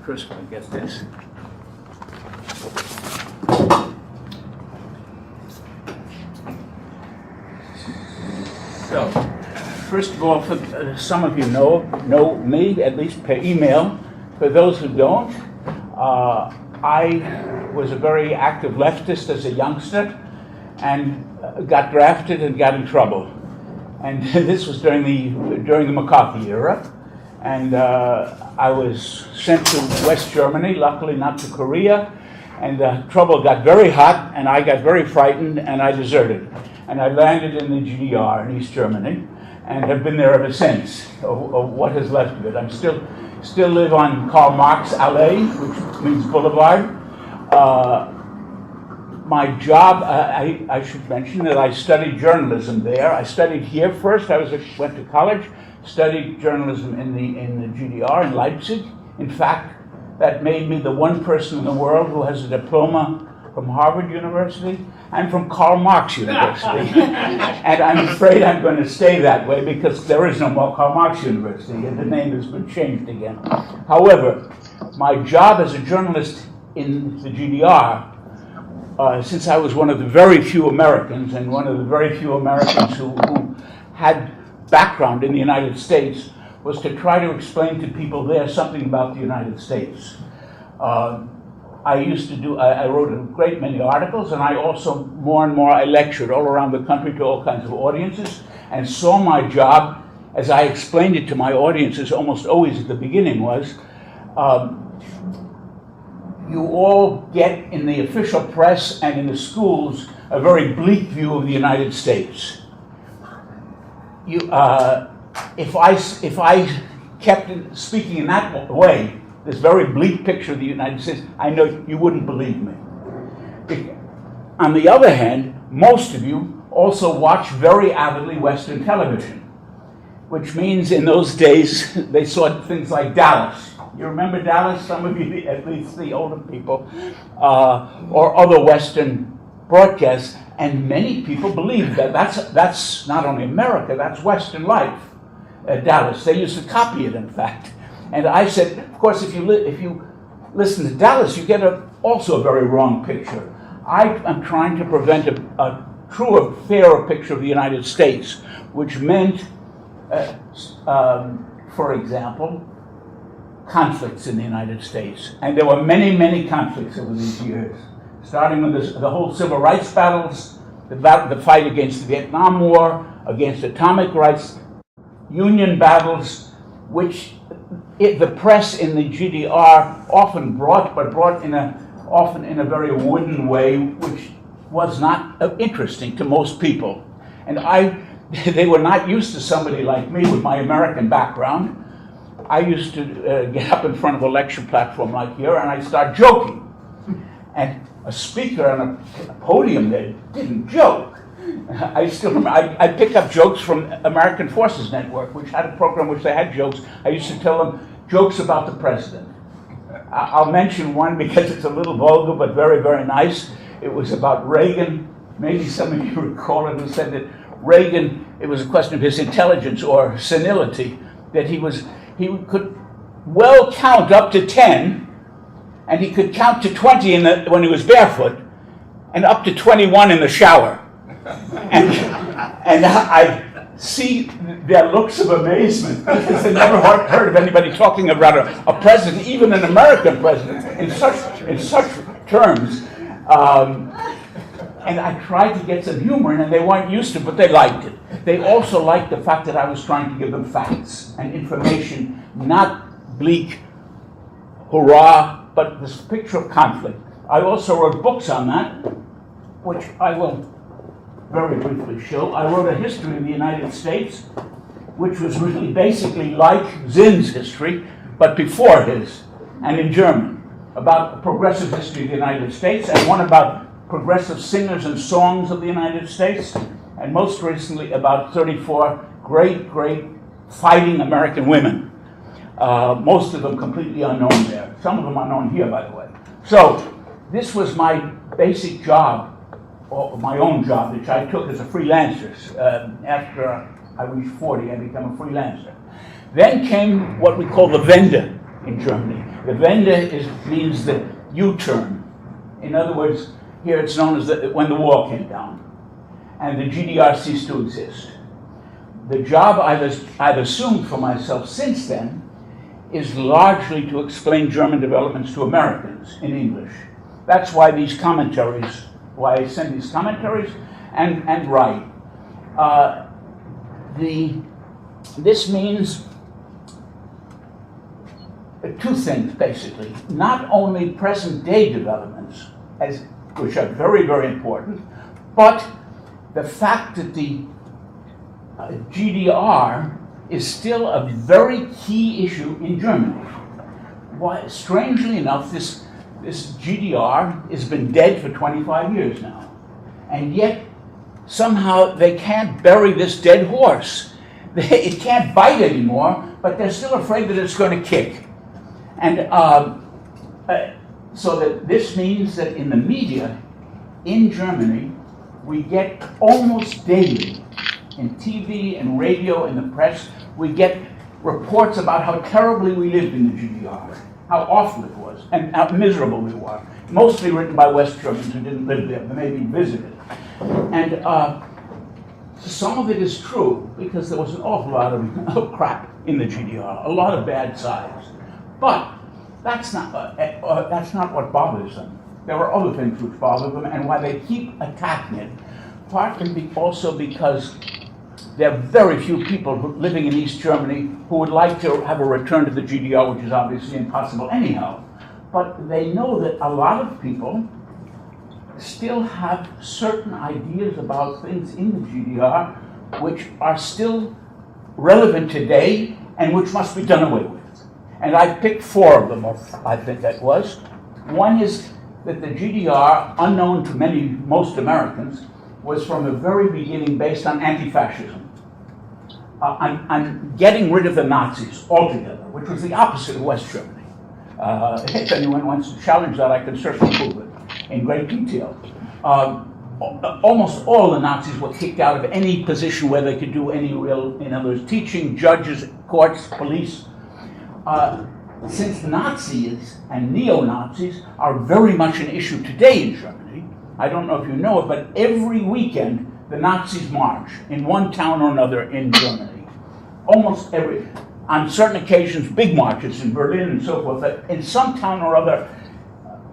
First, I get this. So, first of all, for, some of you know me, at least per email. For those who don't, I was a very active leftist as a youngster and got drafted and got in trouble. And this was during the McCarthy era. And I was sent to West Germany, luckily not to Korea. And the trouble got very hot, and I got very frightened, and I deserted. And I landed in the GDR in East Germany, and have been there ever since, or what is left of it. I'm still live on Karl Marx Alley, which means boulevard. my job, I should mention that I studied journalism there. I studied here first. Went to college, studied journalism in the GDR in Leipzig. In fact, that made me the one person in the world who has a diploma from Harvard University and from Karl Marx University. And I'm afraid I'm going to stay that way because there is no more Karl Marx University and the name has been changed again. However, my job as a journalist in the GDR, since I was one of the very few Americans and one of the very few Americans who had background in the United States, was to try to explain to people there something about the United States. I wrote a great many articles, and I also, more and more, I lectured all around the country to all kinds of audiences, and saw my job, as I explained it to my audiences almost always at the beginning, was you all get in the official press and in the schools a very bleak view of the United States. If I kept speaking in that way, this very bleak picture of the United States, I know you wouldn't believe me. On the other hand, most of you also watch very avidly Western television, which means in those days they saw things like Dallas. You remember Dallas? Some of you, at least the older people, or other Western broadcasts, and many people believe that that's not only America, that's Western life. Dallas, they used to copy it, in fact. And I said, of course, if you listen to Dallas, you get also a very wrong picture. I am trying to present a truer, fairer picture of the United States, which meant, for example, conflicts in the United States. And there were many, many conflicts over these years, starting with the whole civil rights battles, the fight against the Vietnam War, against atomic rights, union battles, which the press in the GDR often brought, but brought often in a very wooden way, which was not interesting to most people. And they were not used to somebody like me with my American background. I used to get up in front of a lecture platform like here, and I'd start joking. And a speaker on a podium there didn't joke. I still remember, I picked up jokes from American Forces Network, which had a program which they had jokes. I used to tell them jokes about the president. I'll mention one because it's a little vulgar, but very, very nice. It was about Reagan. Maybe some of you recall it, who said that Reagan, it was a question of his intelligence or senility, that he could well count up to 10, and he could count to 20 when he was barefoot, and up to 21 in the shower. And I see their looks of amazement because they never heard of anybody talking about a president, even an American president, in such terms. And I tried to get some humor in, and they weren't used to it, but they liked it. They also liked the fact that I was trying to give them facts and information, not bleak hurrah, but this picture of conflict. I also wrote books on that, which I will very briefly show. I wrote a history of the United States, which was really basically like Zinn's history, but before his, and in German, about the progressive history of the United States, and one about progressive singers and songs of the United States, and most recently about 34 great, great fighting American women. Most of them completely unknown there. Some of them are known here, by the way. So this was my basic job, or my own job, which I took as a freelancer. After I reached 40, I became a freelancer. Then came what we call the Wende in Germany. The Wende means the U-turn. In other words, here it's known as when the wall came down and the GDR ceased to exist. The job I've assumed for myself since then is largely to explain German developments to Americans in English. That's why I send these commentaries and write. This means two things, basically. Not only present-day developments, which are very, very important, but the fact that the GDR is still a very key issue in Germany. Why, strangely enough, This GDR has been dead for 25 years now. And yet, somehow they can't bury this dead horse. It can't bite anymore, but they're still afraid that it's going to kick. And so that this means that in the media, in Germany, we get almost daily, in TV and radio and the press, we get reports about how terribly we lived in the GDR, how awful it was, and how miserable we were. Mostly written by West Germans who didn't live there, but maybe visited. And some of it is true, because there was an awful lot of crap in the GDR, a lot of bad sides. But that's not what bothers them. There are other things which bother them, and why they keep attacking it, partly also because there are very few people living in East Germany who would like to have a return to the GDR, which is obviously impossible anyhow. But they know that a lot of people still have certain ideas about things in the GDR which are still relevant today and which must be done away with. And I picked 4 of them, I think that was. One is that the GDR, unknown to most Americans, was from the very beginning based on anti-fascism. On getting rid of the Nazis altogether, which was the opposite of West Germany. If anyone wants to challenge that, I can certainly prove it in great detail. Almost all the Nazis were kicked out of any position where they could do any real, in other words, teaching, judges, courts, police. Since Nazis and neo-Nazis are very much an issue today in Germany, I don't know if you know it, but every weekend the Nazis march in one town or another in Germany. Almost every, on certain occasions, big marches in Berlin and so forth, but in some town or other,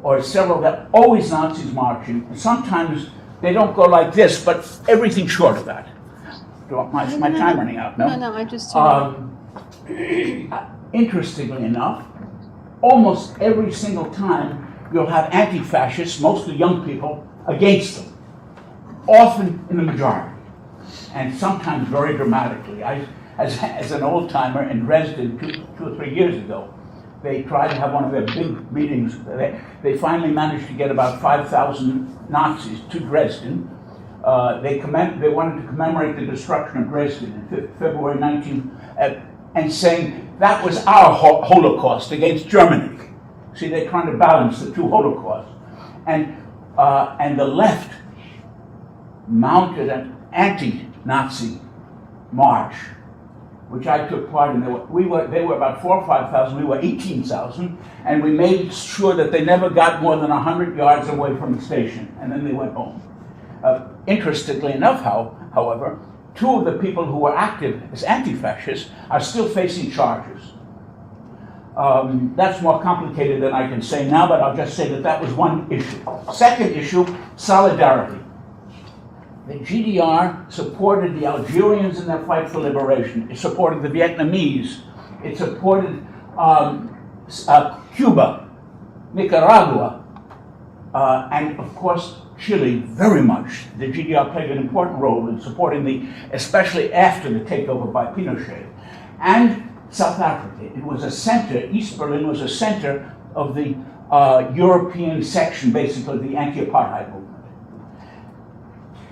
or several, there are always Nazis marching. Sometimes they don't go like this, but everything short of that. My time running out, no? No, I just... Interestingly enough, almost every single time you'll have anti-fascists, mostly young people, against them. Often in the majority, and sometimes very dramatically. As an old-timer in Dresden 2 or 3 years ago, they tried to have one of their big meetings. They finally managed to get about 5,000 Nazis to Dresden. They wanted to commemorate the destruction of Dresden in February 19, and saying that was our Holocaust against Germany. See, they're trying to balance the two Holocausts. And the left mounted an anti-Nazi march, which I took part in. They were about 4,000 or 5,000. We were 18,000, and we made sure that they never got more than 100 yards away from the station, and then they went home. Interestingly enough, however, 2 of the people who were active as anti-fascists are still facing charges. That's more complicated than I can say now, but I'll just say that was one issue. Second issue, solidarity. The GDR supported the Algerians in their fight for liberation. It supported the Vietnamese. It supported Cuba, Nicaragua, and of course Chile very much. The GDR played an important role in supporting especially after the takeover by Pinochet. And South Africa. It was a center, East Berlin was a center of the European section, basically, of the anti-apartheid movement.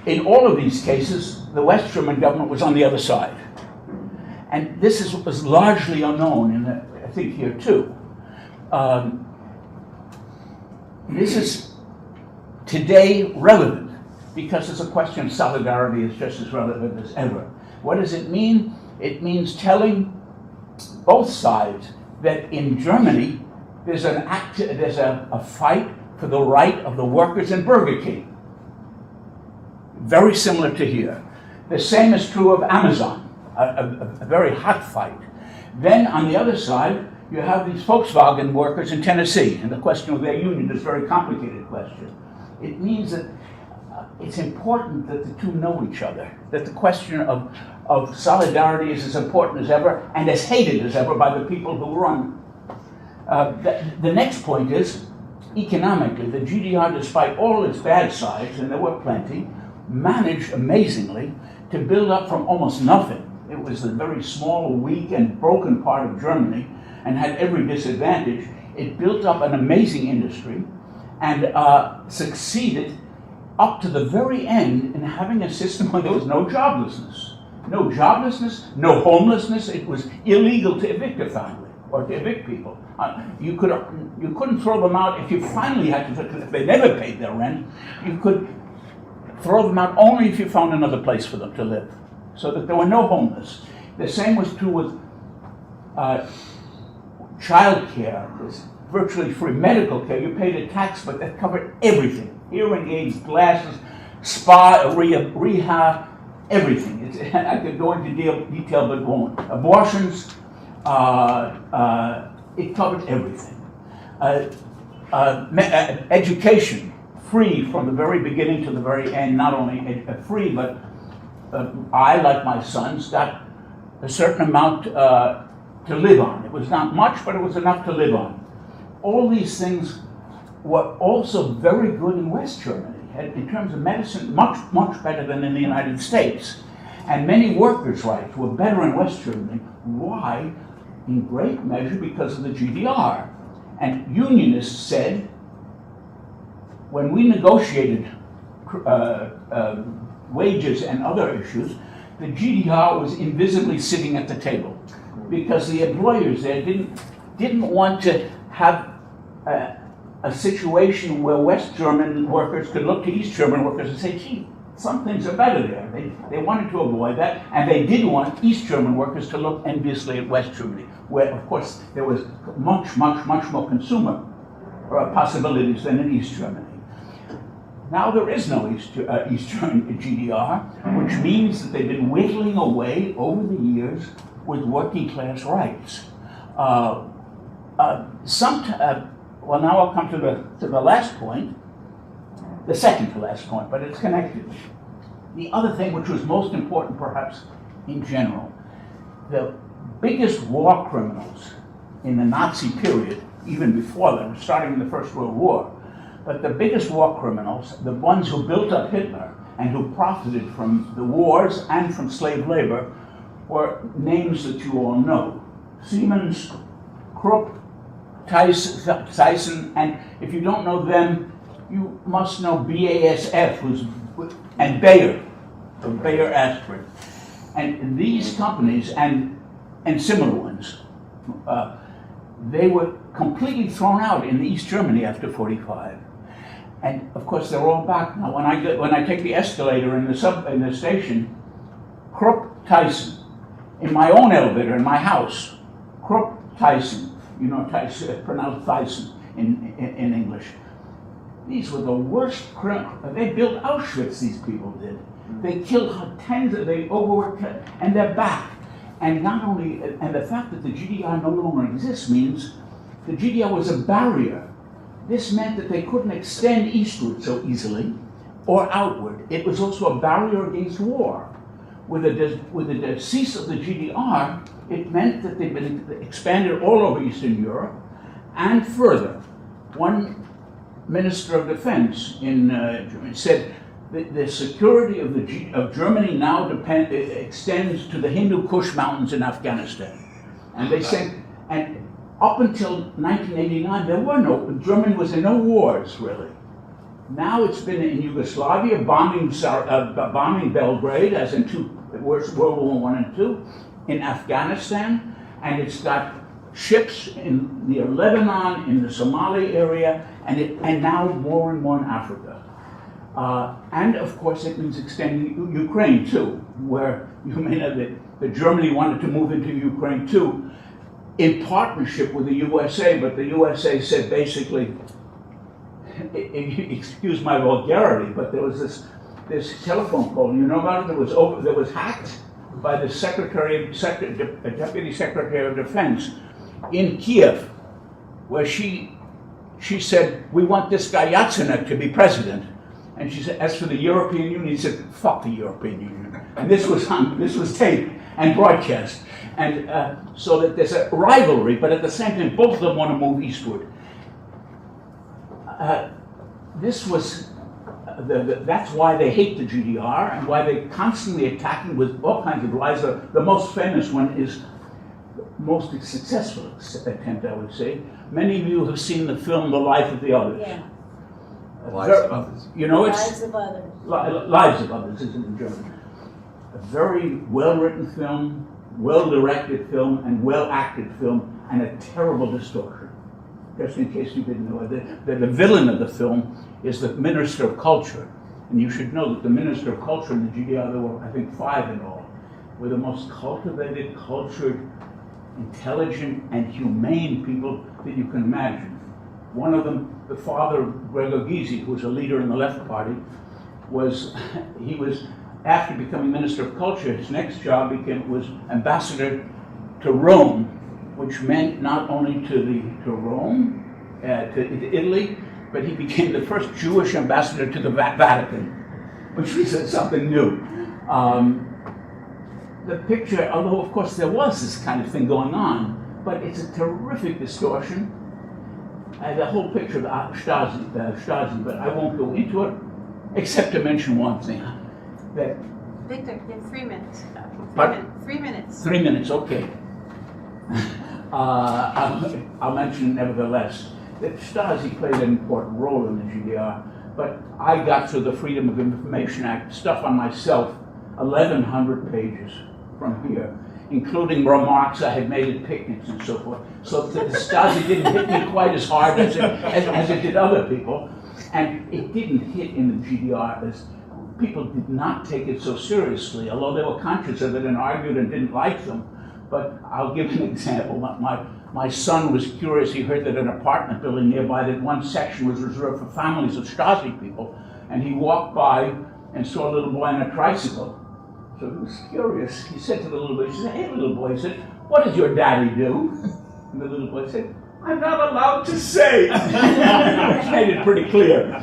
In all of these cases, the West German government was on the other side. And this was largely unknown, I think here too. This is today relevant because it's a question of solidarity is just as relevant as ever. What does it mean? It means telling both sides that in Germany there's a fight for the right of the workers in Burger King. Very similar to here. The same is true of Amazon, a very hot fight. Then on the other side, you have these Volkswagen workers in Tennessee, and the question of their union is a very complicated question. It means that it's important that the two know each other, that the question of solidarity is as important as ever and as hated as ever by the people who run. The next point is, economically, the GDR, despite all its bad sides, and there were plenty, managed amazingly to build up from almost nothing. It was a very small, weak, and broken part of Germany and had every disadvantage It built up an amazing industry and succeeded up to the very end in having a system where there was no joblessness. No joblessness, no homelessness. It was illegal to evict a family or to evict people. You couldn't throw them out if you finally had to, if they never paid their rent. You could throw them out only if you found another place for them to live, so that there were no homeless. The same was true with child care. It was virtually free. Medical care, you paid a tax, but that covered everything. Hearing aids, glasses, spa, rehab, everything. I could go into detail, but won't. Abortions, it covered everything. Education, free from the very beginning to the very end, not only free, but I, like my sons, got a certain amount to live on. It was not much, but it was enough to live on. All these things were also very good in West Germany. In terms of medicine, much, much better than in the United States. And many workers' rights were better in West Germany. Why? In great measure because of the GDR. And unionists said, when we negotiated wages and other issues, the GDR was invisibly sitting at the table because the employers there didn't want to have a situation where West German workers could look to East German workers and say, gee, some things are better there. They wanted to avoid that, and they did want East German workers to look enviously at West Germany, where, of course, there was much, much, much more consumer possibilities than in East Germany. Now there is no East German GDR, which means that they've been whittling away over the years with working class rights. Well, now I'll come to the last point, the second to last point, but it's connected. The other thing, which was most important perhaps in general, the biggest war criminals in the Nazi period, even before them, starting in the First World War, but the biggest war criminals, the ones who built up Hitler and who profited from the wars and from slave labor, were names that you all know. Siemens, Krupp, Tyson, and if you don't know them, you must know BASF, and Bayer, from Bayer Aspirin. And these companies, and similar ones, they were completely thrown out in East Germany after 45. And of course, they're all back now. When I take the escalator in the station, Krupp, Tyson. In my own elevator in my house, Krupp, Tyson. You know, pronounced Tyson in English. These were the worst criminals. They built Auschwitz, these people did. They killed they overworked, and they're back. And not only, and the fact that the GDR no longer exists means the GDR was a barrier. This meant that they couldn't extend eastward so easily or outward. It was also a barrier against war. With the decease of the GDR, it meant that they've been expanded all over Eastern Europe and further. One minister of defense in Germany said that the security of Germany now extends to the Hindu Kush Mountains in Afghanistan. And they said, and up until 1989, Germany was in no wars, really. Now it's been in Yugoslavia, bombing Belgrade, as in World War I and II, in Afghanistan, and it's got ships near Lebanon, in the Somali area, and now more and more in Africa. And of course, it means extending Ukraine too, where you may know that Germany wanted to move into Ukraine too, in partnership with the USA, but the USA said basically, excuse my vulgarity, but there was this telephone call. You know about it? That was hacked by the Deputy Secretary of Defense in Kiev, where she said, "We want this guy Yatsenyuk to be president." And she said, as for the European Union, he said, "Fuck the European Union." And this was taped and broadcast, and so that there's a rivalry, but at the same time, both of them want to move eastward. This was that's why they hate the GDR and why they're constantly attacking with all kinds of lies. The most famous one is most successful attempt, I would say. Many of you have seen the film The Life of the Others. Yeah. Lives of Others. You know, it's Lives of Others. Lives of Others, isn't in German. A very well-written film, well-directed film, and well-acted film, and a terrible distortion. Just in case you didn't know, the villain of the film is the Minister of Culture. And you should know that the Minister of Culture in the GDR, there were, I think, 5 in all, were the most cultivated, cultured, intelligent, and humane people that you can imagine. One of them, the father of Gregor Gysi, who was a leader in the Left Party, he was, after becoming Minister of Culture, his next job was ambassador to Rome, which meant not only to Rome, to Italy, but he became the first Jewish ambassador to the Vatican, which was something new. The picture, although of course there was this kind of thing going on, but it's a terrific distortion. The whole picture of Stasi, but I won't go into it, except to mention one thing. That Victor, you have 3 minutes. Pardon? 3 minutes. 3 minutes, okay. I'll mention it nevertheless that Stasi played an important role in the GDR, but I got through the Freedom of Information Act stuff on myself, 1,100 pages from here, including remarks I had made at picnics and so forth. So the Stasi didn't hit me quite as hard as it did other people, and it didn't hit in the GDR as people did not take it so seriously, although they were conscious of it and argued and didn't like them. But I'll give you an example. My son was curious. He heard that an apartment building nearby, that one section was reserved for families of Stasi people, and he walked by and saw a little boy on a tricycle. So he was curious. He said to the little boy, he said, "Hey, little boy," he said, "what does your daddy do?" And the little boy said, "I'm not allowed to say." Which made it pretty clear.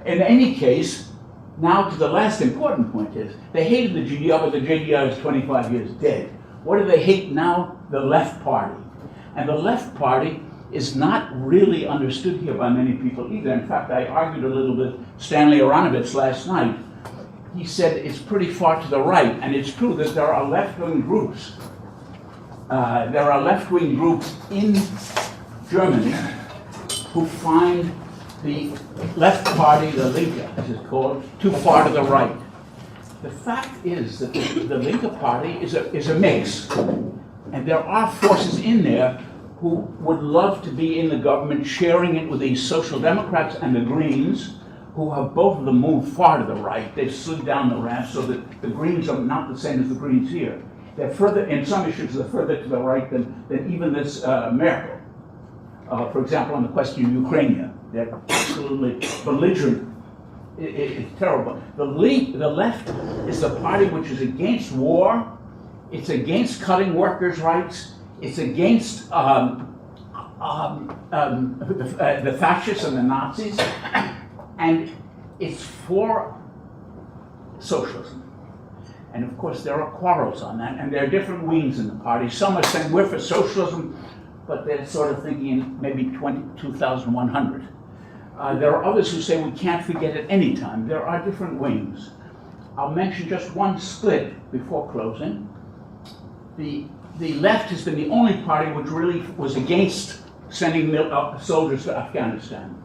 In any case, now to the last important point is, they hated the GDR, but the GDR is 25 years dead. What do they hate now? The Left Party. And the Left Party is not really understood here by many people either. In fact, I argued a little bit with Stanley Aronovitz last night. He said it's pretty far to the right, and it's true that there are left-wing groups. There are left-wing groups in Germany who find the Left Party, the Linke, as it's called, too far to the right. The fact is that the Linke Party is a mix, and there are forces in there who would love to be in the government, sharing it with the Social Democrats and the Greens, who have both of them moved far to the right. They've slid down the ramp so that the Greens are not the same as the Greens here. They're further, in some issues, they're further to the right than even this Merkel. For example, on the question of Ukraine, they're absolutely belligerent. It's terrible. The left is the party which is against war. It's against cutting workers' rights. It's against the fascists and the Nazis. And it's for socialism. And of course, there are quarrels on that, and there are different wings in the party. Some are saying we're for socialism, but they're sort of thinking in maybe 22,100. There are others who say we can't forget at any time. There are different wings. I'll mention just one split before closing. The left has been the only party which really was against sending soldiers to Afghanistan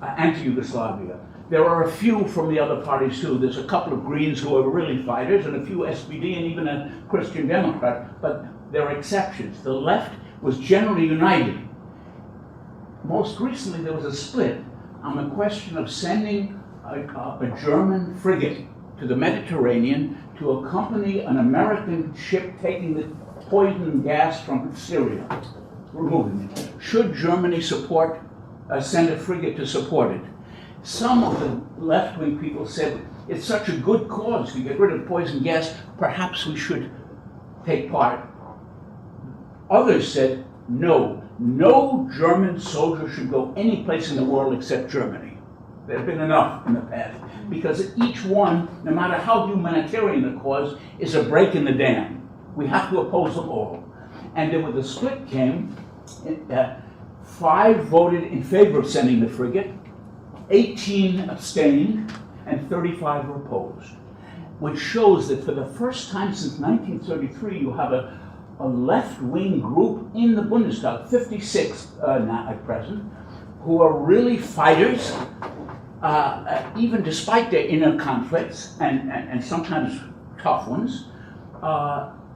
and to Yugoslavia. There are a few from the other parties too. There's a couple of Greens who are really fighters, and a few SPD and even a Christian Democrat, but there are exceptions. The left was generally united. Most recently there was a split on the question of sending a German frigate to the Mediterranean to accompany an American ship taking the poison gas from Syria, removing it. Should Germany send a frigate to support it? Some of the left-wing people said, it's such a good cause to get rid of poison gas, perhaps we should take part. Others said, no German soldier should go any place in the world except Germany. There have been enough in the past. Because each one, no matter how humanitarian the cause, is a break in the dam. We have to oppose them all. And then when the split came, 5 voted in favor of sending the frigate, 18 abstained, and 35 were opposed. Which shows that for the first time since 1933, you have a a left-wing group in the Bundestag, 56 now at present, who are really fighters, even despite their inner conflicts and sometimes tough ones.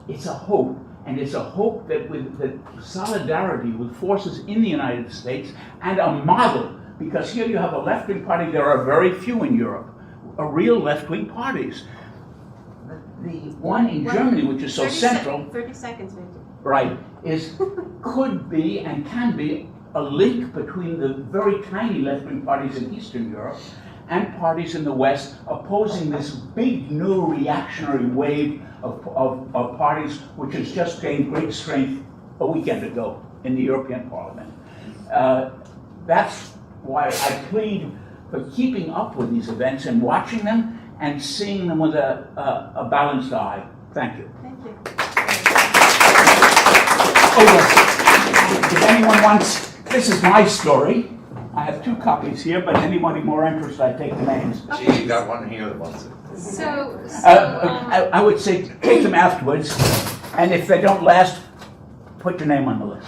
It's a hope, and it's a hope that with the solidarity with forces in the United States and a model, because here you have a left-wing party, there are very few in Europe, real left-wing parties. The one in Germany, which is so central, 30 seconds maybe. right, could be and can be a link between the very tiny left-wing parties in Eastern Europe and parties in the West opposing this big new reactionary wave of parties which has just gained great strength a weekend ago in the European Parliament. That's why I plead for keeping up with these events and watching them and seeing them with a balanced eye. Thank you. Thank you. Oh yes, if anyone wants, this is my story. I have 2 copies here, but anybody more interested, I take the names. Gee, you got one here that wants it. I would say take them afterwards, and if they don't last, put your name on the list.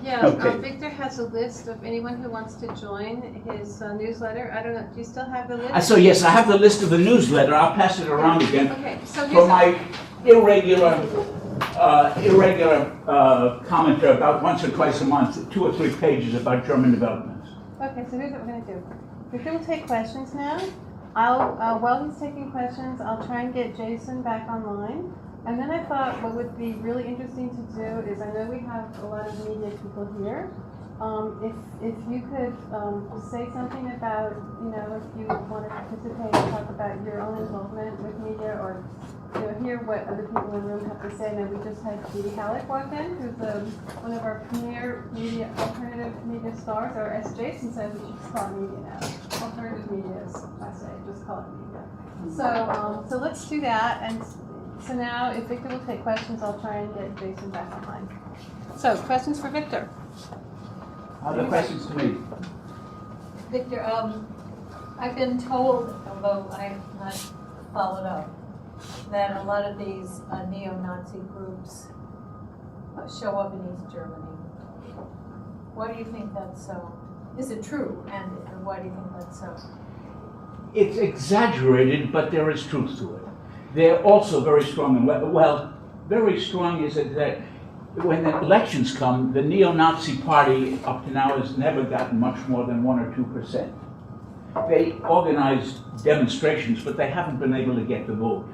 Yeah, Okay. Victor has a list of anyone who wants to join his newsletter. I don't know, do you still have the list? So yes, I have the list of the newsletter. I'll pass it around again. Okay, so For my irregular commenter about once or twice a month, 2 or 3 pages about German developments. Okay, so here's what we're going to do. Victor will take questions now. I'll while he's taking questions, I'll try and get Jason back online. And then I thought what would be really interesting to do is, I know we have a lot of media people here. If you could say something about, if you want to participate and talk about your own involvement with media, or hear what other people in the room have to say. And then we just had Dee Halleck walk in, who's one of our premier media, alternative media stars, or as Jason says, we should just call it media now. Alternative media, is, I say, just call it media. So let's do that. And so now, if Victor will take questions, I'll try and get Jason back online. So, questions for Victor? Other questions to me? Victor, I've been told, although I've not followed up, that a lot of these neo-Nazi groups show up in East Germany. Why do you think that's so? Is it true? And why do you think that's so? It's exaggerated, but there is truth to it. They're also very strong. Well, very strong is that when the elections come, the neo-Nazi party up to now has never gotten much more than 1 or 2%. They organize demonstrations, but they haven't been able to get the vote.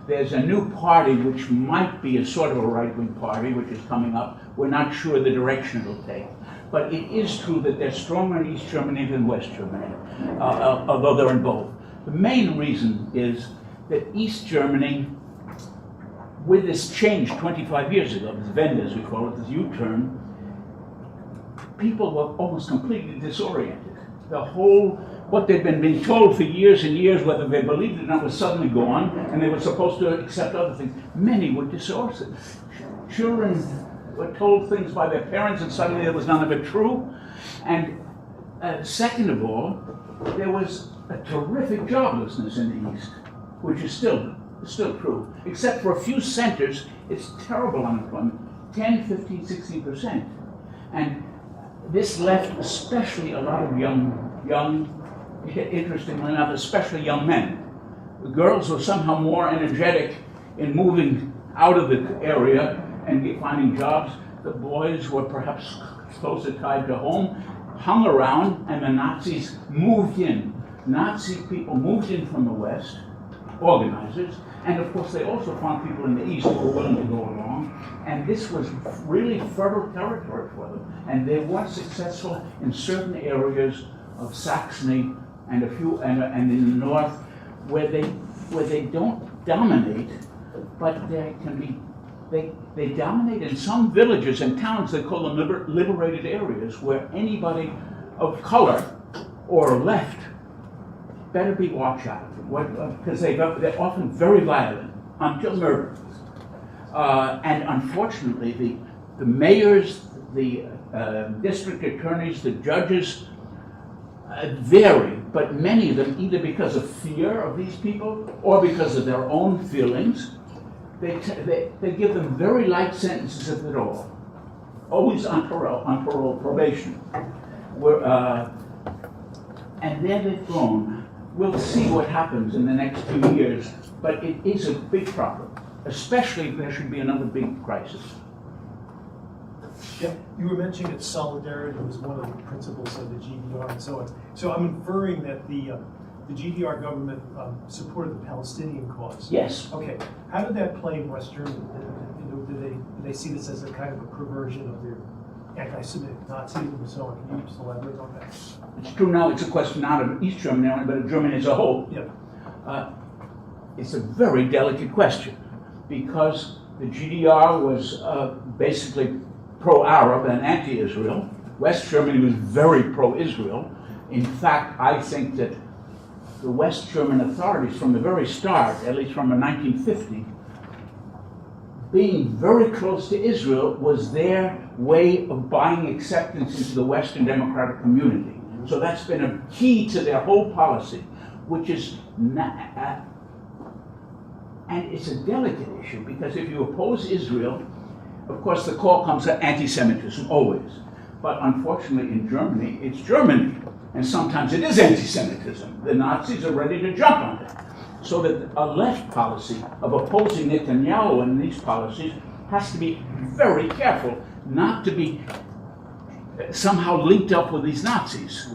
There's a new party which might be a sort of a right-wing party, which is coming up. We're not sure the direction it'll take. But it is true that they're stronger in East Germany than West Germany, although they're in both. The main reason is that East Germany, with this change 25 years ago, this Wende as we call it, this U-turn, people were almost completely disoriented. What they'd been being told for years and years, whether they believed it or not, was suddenly gone, and they were supposed to accept other things. Many were disoriented. Children were told things by their parents, and suddenly there was none of it true. And second of all, there was a terrific joblessness in the East, which is still true. Except for a few centers, it's terrible unemployment, 10, 15, 16%. And this left especially a lot of young, interestingly enough, especially young men. The girls were somehow more energetic in moving out of the area and finding jobs. The boys were perhaps closer tied to home, hung around, and the Nazis moved in. Nazi people moved in from the West, organizers, and of course they also found people in the East who were willing to go along, and this was really fertile territory for them. And they were successful in certain areas of Saxony and and in the north, where they don't dominate, but they dominate in some villages and towns they call them liberated areas, where anybody of color or left better be watched out, because they're often very violent until murder. And unfortunately, the mayors, the district attorneys, the judges vary, but many of them, either because of fear of these people or because of their own feelings, they give them very light sentences if at all, always on parole probation. And there they've gone. We'll see what happens in the next few years, but it is a big problem, especially if there should be another big crisis. Yeah, you were mentioning that solidarity was one of the principles of the GDR and so on. So I'm inferring that the GDR government supported the Palestinian cause. Yes. Okay. How did that play in West Germany? Do they see this as a kind of a perversion of their anti-Semitic Nazism and so on? Can you just elaborate on that? It's true now, it's a question not of East Germany only, but of Germany as a whole. Yeah. It's a very delicate question because the GDR was basically pro-Arab and anti-Israel. West Germany was very pro-Israel. In fact, I think that the West German authorities from the very start, at least from 1950, being very close to Israel was their way of buying acceptance into the Western democratic community. So that's been a key to their whole policy, which is and it's a delicate issue because if you oppose Israel, of course the call comes to anti-Semitism always. But unfortunately in Germany, it's Germany. And sometimes it is anti-Semitism. The Nazis are ready to jump on it. So that a left policy of opposing Netanyahu and these policies has to be very careful not to be somehow linked up with these Nazis.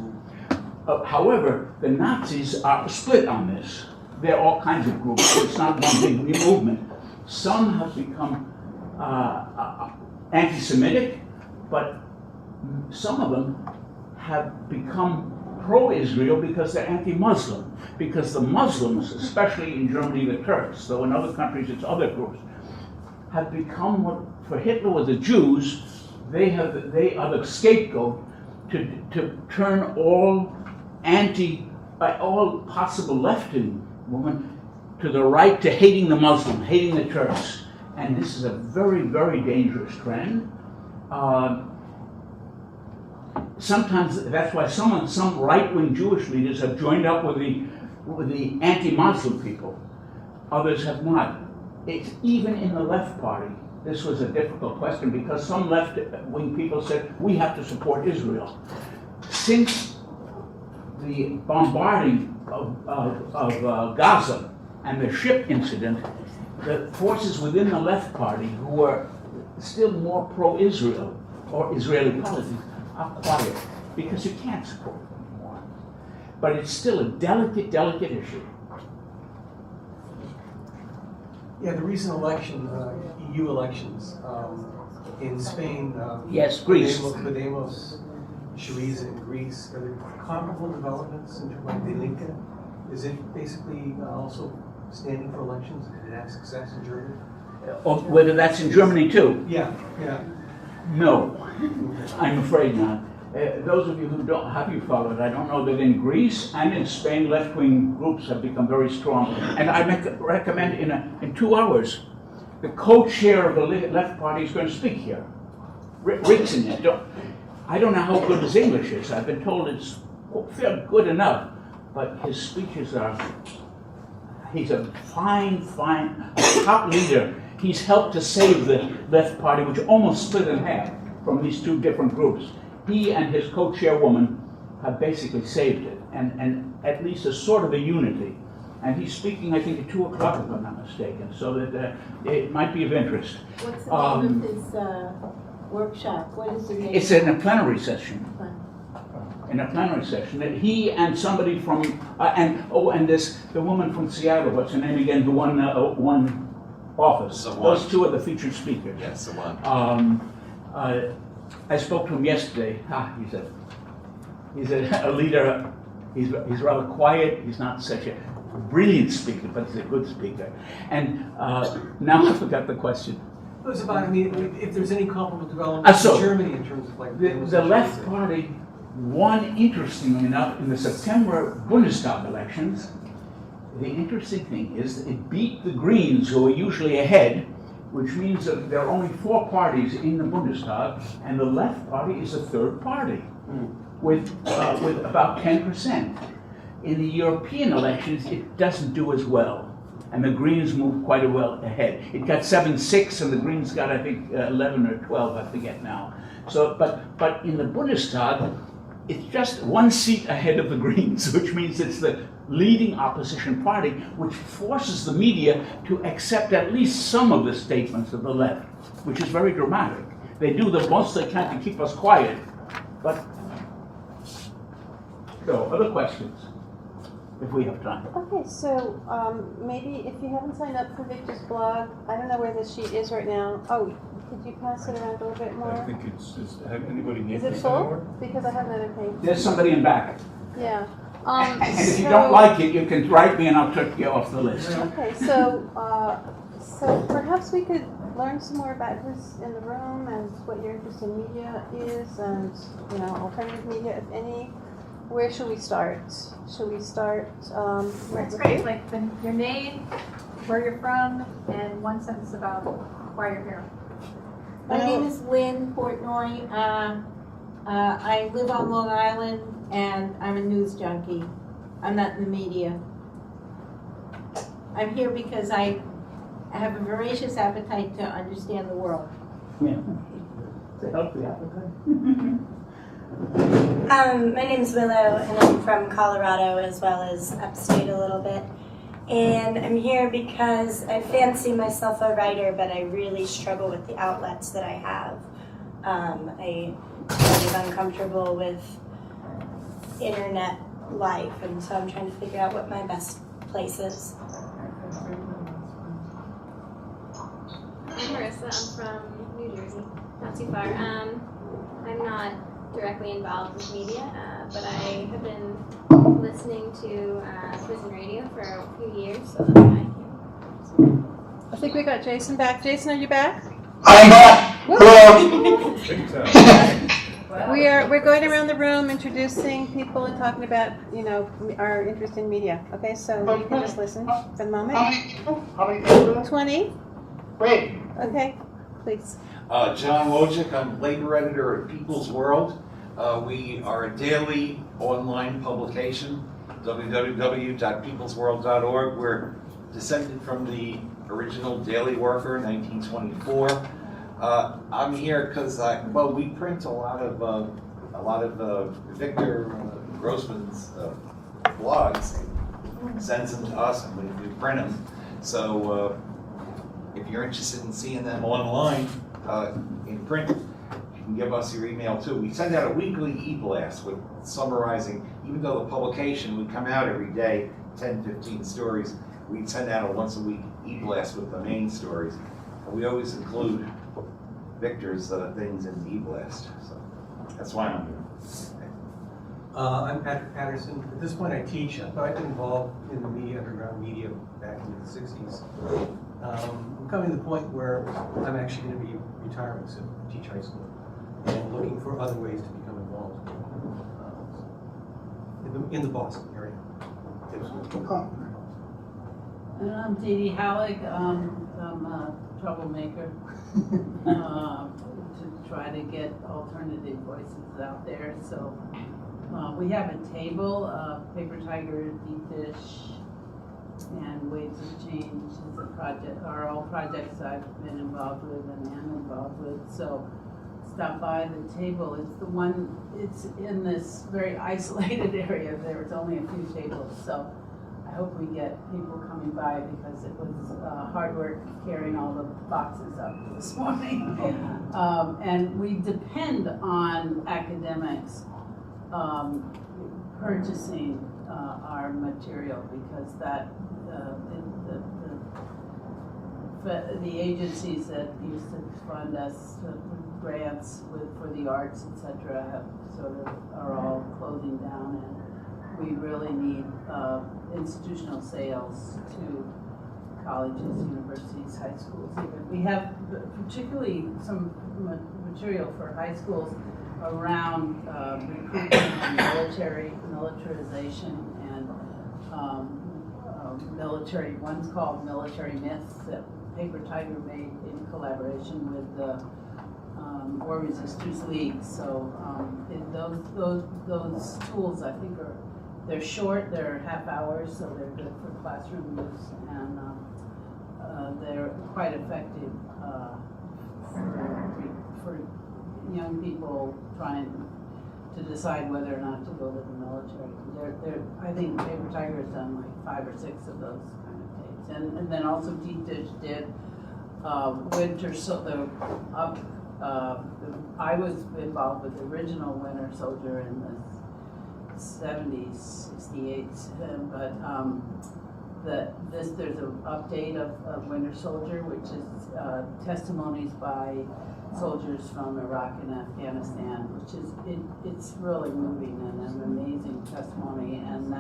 However, the Nazis are split on this. There are all kinds of groups. It's not one big new movement. Some have become anti-Semitic, but some of them have become pro-Israel because they're anti-Muslim. Because the Muslims, especially in Germany, the Turks, though in other countries it's other groups, have become what for Hitler were the Jews. They are the scapegoat to turn all possible lefting women to the right to hating the Muslim, hating the Turks. And this is a very, very dangerous trend. Sometimes that's why some right-wing Jewish leaders have joined up with the anti-Muslim people. Others have not. It's even in the left party. This was a difficult question because some left-wing people said we have to support Israel. Since the bombarding of Gaza and the ship incident, the forces within the left party who were still more pro-Israel or Israeli politics are quiet because you can't support them anymore. But it's still a delicate, delicate issue. Yeah, the recent election, EU elections in Spain. Yes, Greece. Podemos, Syriza in Greece. Are there comparable developments in terms of like the Linke? Is it basically also standing for elections? Did it have success in Germany? Whether that's in Germany too? Yeah. No, I'm afraid not. Those of you who don't, have you followed? I don't know that in Greece and in Spain, left-wing groups have become very strong. And I recommend in 2 hours, the co-chair of the left party is going to speak here. Rick's in it. I don't know how good his English is. I've been told it's good enough, but his speeches he's a fine top leader. He's helped to save the left party, which almost split in half from these two different groups. He and his co-chairwoman have basically saved it, and at least a sort of a unity. And he's speaking, I think, at 2 o'clock, if I'm not mistaken, so that it might be of interest. What's the name of his workshop? What is the name? It's in a plenary session. In a plenary session, that he and somebody from the woman from Seattle, what's her name again, who won office. Those two are the featured speakers. Yes, the one. I spoke to him yesterday. He's a leader. He's rather quiet. He's not such a brilliant speaker, but he's a good speaker. And now I forgot the question. It was about, if there's any comparable developments in Germany in terms of like the left party won, interestingly enough, in the September Bundestag elections. The interesting thing is that it beat the Greens, who are usually ahead, which means that there are only 4 parties in the Bundestag, and the left party is the third party, with about 10%. In the European elections, it doesn't do as well. and the Greens moved quite a well ahead. It got 7-6, and the Greens got, I think, 11 or 12, I forget now. So, but in the Bundestag, it's just 1 seat ahead of the Greens, which means it's the leading opposition party, which forces the media to accept at least some of the statements of the left, which is very dramatic. They do the most they can to keep us quiet, but so other questions, if we have time. Okay, so maybe if you haven't signed up for Victor's blog, I don't know where this sheet is right now. Oh, could you pass it around a little bit more? I think have anybody need Is it this full? anymore? Because I have another page. There's somebody in back. Yeah. And if you don't like it, you can write me and I'll take you off the list. Okay, so so perhaps we could learn some more about who's in the room and what your interest in media is, and alternative media, if any. Where should we start? Should we start? That's great, like your name, where you're from, and one sentence about why you're here. My name is Lynn Portnoy. I live on Long Island, and I'm a news junkie. I'm not in the media. I'm here because I have a voracious appetite to understand the world. Yeah. It's a healthy appetite. My name's Willow, and I'm from Colorado as well as upstate a little bit. And I'm here because I fancy myself a writer, but I really struggle with the outlets that I have. I'm kind of uncomfortable with internet life, and so I'm trying to figure out what my best place is. I'm Marissa. I'm from New Jersey, not too far. I'm not directly involved with media, but I have been listening to prison radio for a few years, so that's why I'm here. I think we got Jason back. Jason, are you back? I'm back. Hello. We're going around the room introducing people and talking about our interest in media. Okay, so you can just listen for the moment. How many people? 20. Great. Okay, please. John Wojcik, I'm labor editor at People's World. We are a daily online publication, www.peoplesworld.org. We're descended from the original Daily Worker, 1924. I'm here because we print a lot of Victor Grossman's blogs. He sends them to us, and we print them. So if you're interested in seeing them online in print, you can give us your email too. We send out a weekly e-blast with summarizing, even though the publication would come out every day, 10, 15 stories, we'd send out a once a week e-blast with the main stories. And we always include Victor's things in the e-blast. So that's why I'm here. I'm Patrick Patterson. At this point I teach, but I've been involved in the media, underground media, back in the 60s. I'm coming to the point where I'm actually going to be retiring soon, teach high school, and looking for other ways to become involved in the Boston area. And I'm Dee Dee Halleck. I'm a troublemaker to try to get alternative voices out there. So we have a table, Paper Tiger, Deep Dish, and Waves of Change is a project, are all projects I've been involved with and am involved with. So stop by the table. It's in this very isolated area. There's only a few tables. So I hope we get people coming by because it was hard work carrying all the boxes up this morning. And we depend on academics purchasing our material because that the agencies that used to fund us grants for the arts, etc., are all closing down, and we really need institutional sales to colleges, universities, high schools. Even we have particularly some material for high schools around recruitment and militarization and military. One's called Military Myths that Paper Tiger made in collaboration with the War Resisters League. So those tools I think are they're short, they're half hours, so they're good for classroom use, and they're quite effective for young people trying to decide whether or not to go to the military. I think Paper Tiger has done like 5 or 6 of those kind of tapes, and then also T3I did Winter I was involved with the original Winter Soldier in the 70s, 68s, but there's an update of Winter Soldier, which is testimonies by soldiers from Iraq and Afghanistan, which is it's really moving and an amazing testimony, and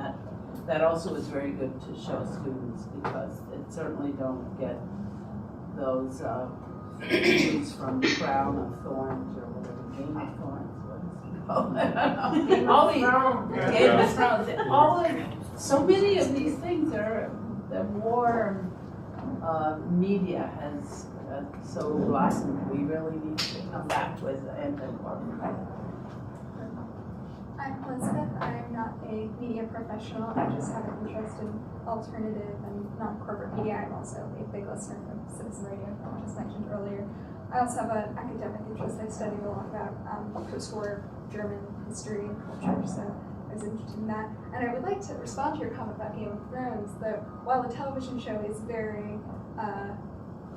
that also is very good to show students, because it certainly don't get those views from the Crown of Thorns or whatever, Game of Thorns, what is it called? I don't know. Game of Thrones. So many of these things are the war media has so blossomed. We really need to come back with anti-war. I'm Elizabeth. I'm not a media professional. I just have an interest in alternative and non-corporate media. I'm also a big listener of Citizen Radio, that I just mentioned earlier. I also have an academic interest. I studied a lot about post-war German history and culture, so I was interested in that. And I would like to respond to your comment about Game of Thrones, that while the television show is very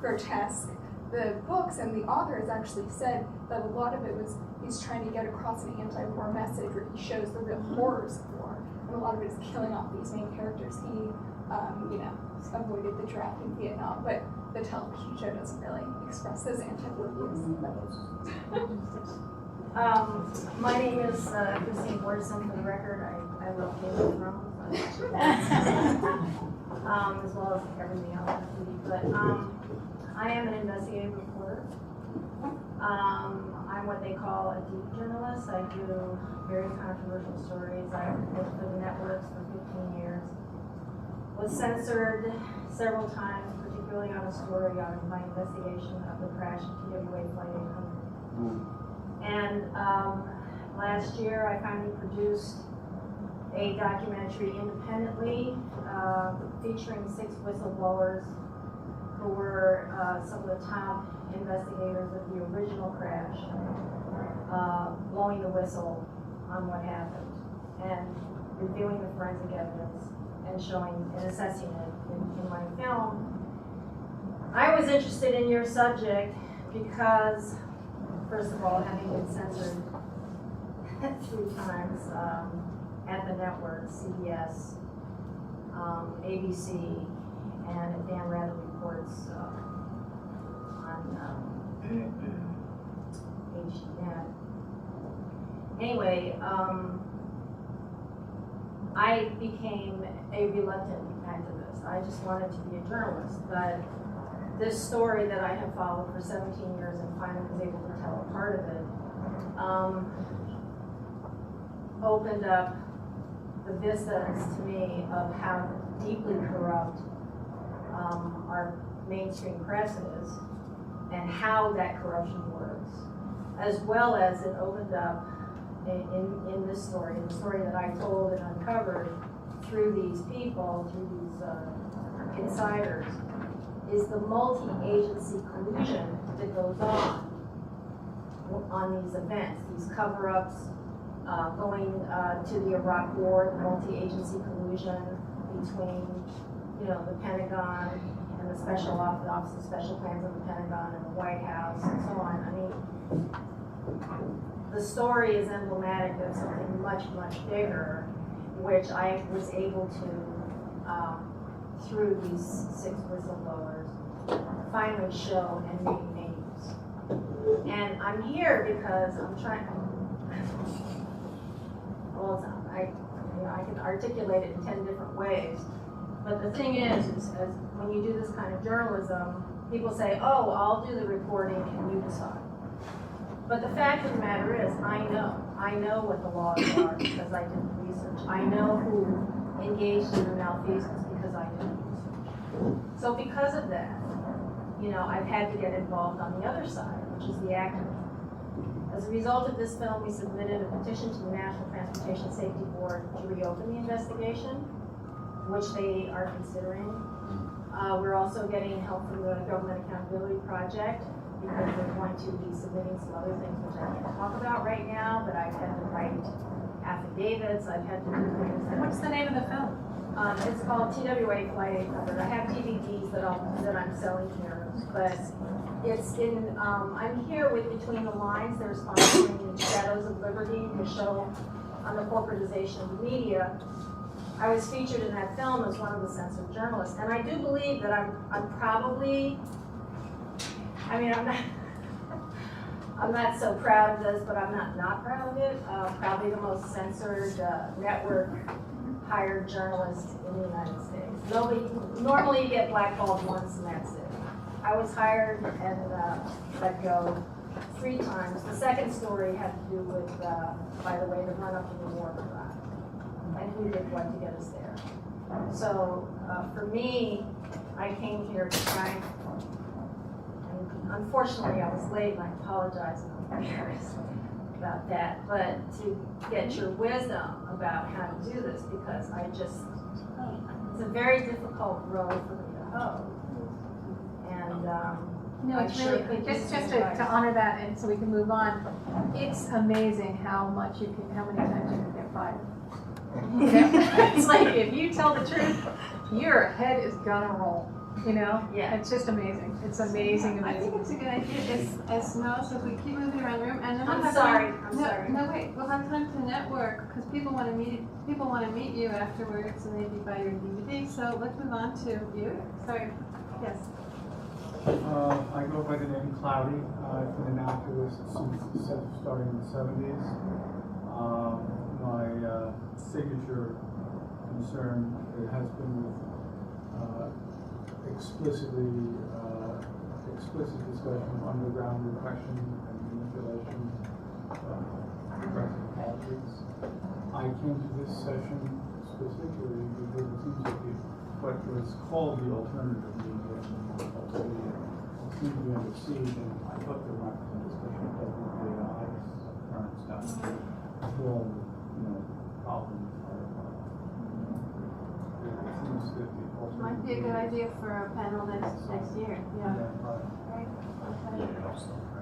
grotesque, the books and the author has actually said that a lot of it was he's trying to get across an anti-war message, where he shows the real horrors of war, and a lot of it is killing off these main characters. He, avoided the draft in Vietnam, but the television show doesn't really express those anti-war views. My name is Christine Borson. For the record, I love Game of Thrones, as well as everything else on TV. But I am an investigative reporter. I'm what they call a deep journalist. I do very controversial stories. I worked for the networks for 15 years. Was censored several times, particularly on a story on my investigation of the crash of TWA Flight 800. And last year I finally produced a documentary independently featuring 6 whistleblowers who were some of the top investigators of the original crash, blowing the whistle on what happened and reviewing the forensic evidence and showing and assessing it in my film. I was interested in your subject because, first of all, having been censored 3 times at the network, CBS, ABC, and Dan Rather reports on HDNet. Anyway, I became a reluctant activist. I just wanted to be a journalist, but this story that I have followed for 17 years and finally was able to tell a part of it, opened up the vistas to me of how deeply corrupt our mainstream press is and how that corruption works, as well as it opened up in this story, the story that I told and uncovered through these people, through these insiders, is the multi-agency collusion that goes on these events, these cover-ups, going to the Iraq War, the multi-agency collusion between, the Pentagon and the Special Office of Special Plans of the Pentagon and the White House and so on. I mean, the story is emblematic of something much, much bigger, which I was able to, through these 6 whistleblowers, finally show and make names. And I'm here because I'm trying, well, I can articulate it in 10 different ways, but the thing is as when you do this kind of journalism, people say, oh, I'll do the reporting and you decide. But the fact of the matter is, I know what the laws are because I did the research. I know who engaged in the malfeasance because I did the research. So because of that, I've had to get involved on the other side, which is the activism. As a result of this film, we submitted a petition to the National Transportation Safety Board to reopen the investigation, which they are considering. We're also getting help from the Government Accountability Project because they're going to be submitting some other things which I can't talk about right now, but I've had to write affidavits, I've had to do things. What's the name of the film? It's called TWA Flight 800. I have DVDs that I'm selling here, but it's in, I'm here with Between the Lines. They're sponsoring Shadows of Liberty, the show on the corporatization of the media. I was featured in that film as one of the censored journalists, and I do believe that I'm probably, I mean, I'm not so proud of this, but I'm not proud of it. Probably the most censored network hired journalist in the United States. Normally you get blackballed once and that's it. I was hired and let go 3 times. The second story had to do with, by the way, the run-up to the war and who did what to get us there. So for me, I came here to try, and unfortunately I was late and I apologize and I'm embarrassed about that, but to get your wisdom about how to do this, because it's a very difficult road for me to hoe. And No, it's really, just to honor that and so we can move on, it's amazing how many times you can get fired. It's like, if you tell the truth, your head is gonna roll, you know? Yeah. It's just amazing. It's amazing. I think it's a good idea, as Noelle says, we keep moving around the room, and then I'm sorry. No, wait, we'll have time to network, because people want to meet you afterwards, and maybe buy your DVD, so let's move on to you. Sorry, yes. I go by the name Cloudy. I've been an activist since starting in the 70s. My signature concern has been with explicit discussion of underground repression and manipulation of progressive politics. I came to this session specifically because it seems to be what was called the alternative media. Seemed to be under siege, and I thought there might be a discussion of AI, current stuff, all, problems. It seems that the alternative Might be a good idea for a panel next year, yeah. Right. Okay.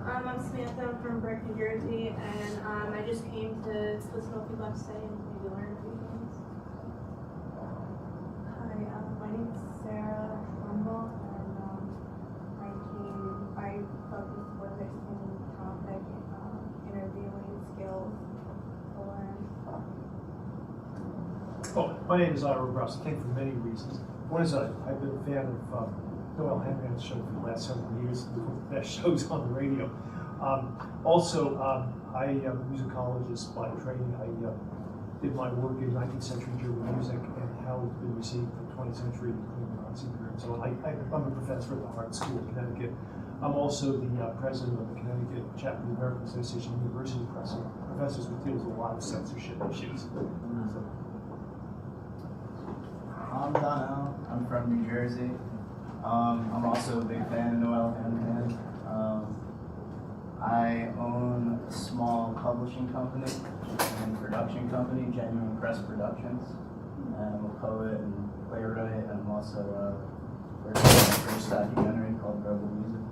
I'm Samantha, I'm from Brick, New Jersey, and I just came to listen to what people have to say and maybe learn a few things. Hi, my name is Sarah Trumbull, and I focus with this topic, interviewing skills to learn. Oh, my name is Ira Rouse. I came for many reasons. One is I've been a fan of Noelle Hanrahan's show for the last several years, one of the best shows on the radio. Also, I am a musicologist by training. I did my work in 19th century German music and how it's been received in the 20th century during the Nazi period. So I'm a professor at the Hart School of Connecticut. I'm also the president of the Connecticut chapter of the American Association of University Professors, which deals with a lot of censorship issues. So, I'm Donnell. I'm from New Jersey. I'm also a big fan of Noelle Hanrahan. I own a small publishing company and production company, Genuine Press Productions. And I'm a poet and playwright, and I'm also working on my first documentary called Rebel Music.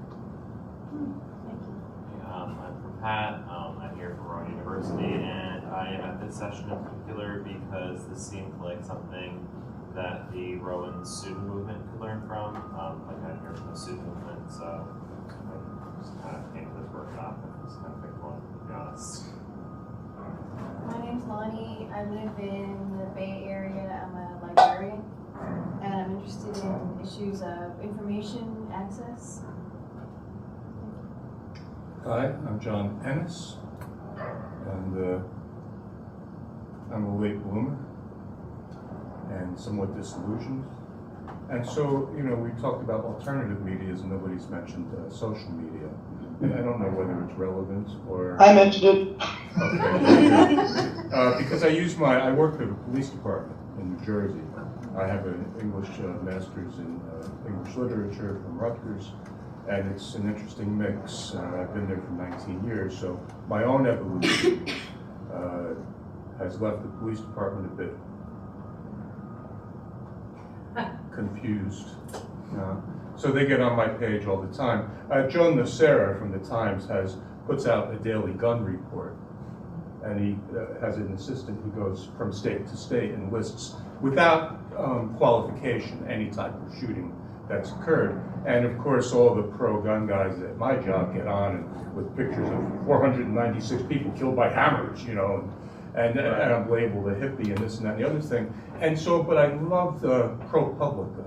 I'm from Pat. I'm here from Rowan University, and I am at this session in particular because this seemed like something that the Rowan student movement could learn from. Like I'm here from the student movement, so I just kind of came to this workshop and just kind of picked one, to be honest. My name's Lonnie. I live in the Bay Area. I'm a librarian, and I'm interested in issues of information access. Hi, I'm John Ennis, and I'm a late bloomer and somewhat disillusioned. And so, we talked about alternative medias and nobody's mentioned social media. And I don't know whether it's relevant or... I mentioned it. Okay. Because I work at a police department in New Jersey. I have an English master's in English literature from Rutgers. and it's an interesting mix. I've been there for 19 years, so my own evolution has left the police department a bit confused. So they get on my page all the time. Joe Nocera from the Times puts out a daily gun report, and he has an assistant who goes from state to state and lists without qualification any type of shooting that's occurred. And of course, all the pro-gun guys at my job get on and with pictures of 496 people killed by hammers, you know, and I'm labeled a hippie and this and that and the other thing. And so, but I love the ProPublica,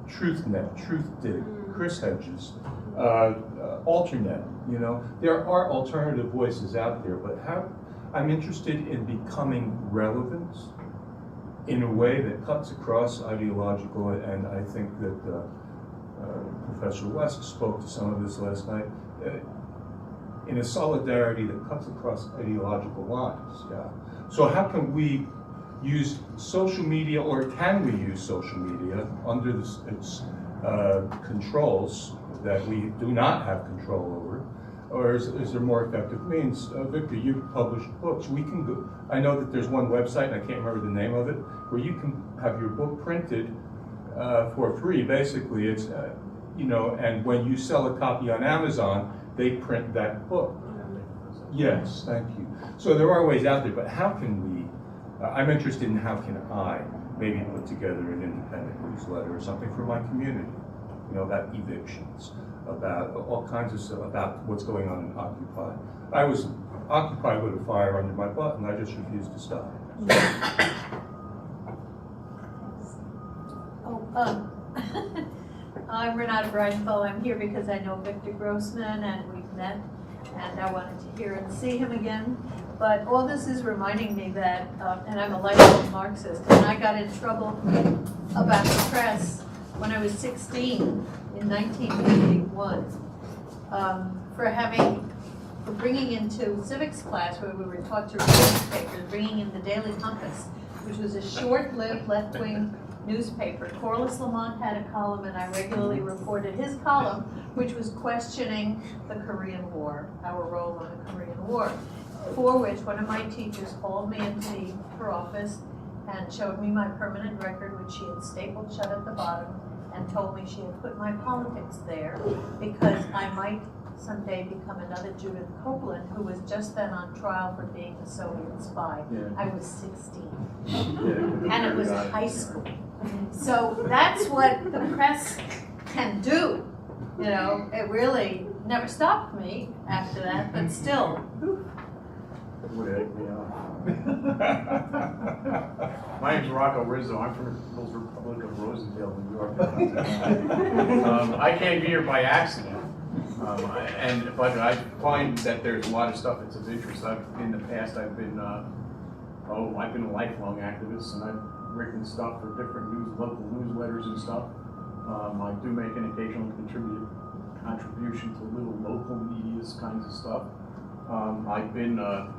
TruthNet, TruthDig, Chris Hedges, Alternet, you know. There are alternative voices out there, but I'm interested in becoming relevant in a way that cuts across ideological, and I think that Professor West spoke to some of this last night, in a solidarity that cuts across ideological lines. Yeah. So how can we use social media, or can we use social media under its controls that we do not have control over? Or is there more effective means? Victor, you've published books. We can go, I know that there's one website, and I can't remember the name of it, where you can have your book printed for free. Basically, it's, you know, and when you sell a copy on Amazon, they print that book. Yes, thank you. So there are ways out there, but how can we, I'm interested in how can I maybe put together an independent newsletter or something for my community, you know, about evictions, about all kinds of stuff, about what's going on in Occupy. I was occupied with a fire under my butt, and I just refused to stop. I'm Renata Breidenfeld. I'm here because I know Victor Grossman, and we've met, and I wanted to hear and see him again. But all this is reminding me that, and I'm a lifelong Marxist, and I got in trouble about the press when I was 16 in 1951 for bringing into civics class, where we were taught to read newspapers, bringing in the Daily Compass, which was a short-lived left-wing newspaper. Corliss Lamont had a column, and I regularly reported his column, which was questioning the Korean War, our role in the Korean War, for which one of my teachers called me into her office and showed me my permanent record, which she had stapled shut at the bottom, and told me she had put my politics there because I might someday become another Judith Copeland, who was just then on trial for being a Soviet spy. Yeah. I was 16, and it was high school. So that's what the press can do. You know, it really never stopped me after that, but still. My name's Rocco Rizzo. I'm from the People's Republic of Rosendale, New York. I came here by accident, but I find that there's a lot of stuff that's of interest. In the past, I've been a lifelong activist, and I've written stuff for different local newsletters and stuff. I do make an occasional contribution to little local media's kinds of stuff. I've been a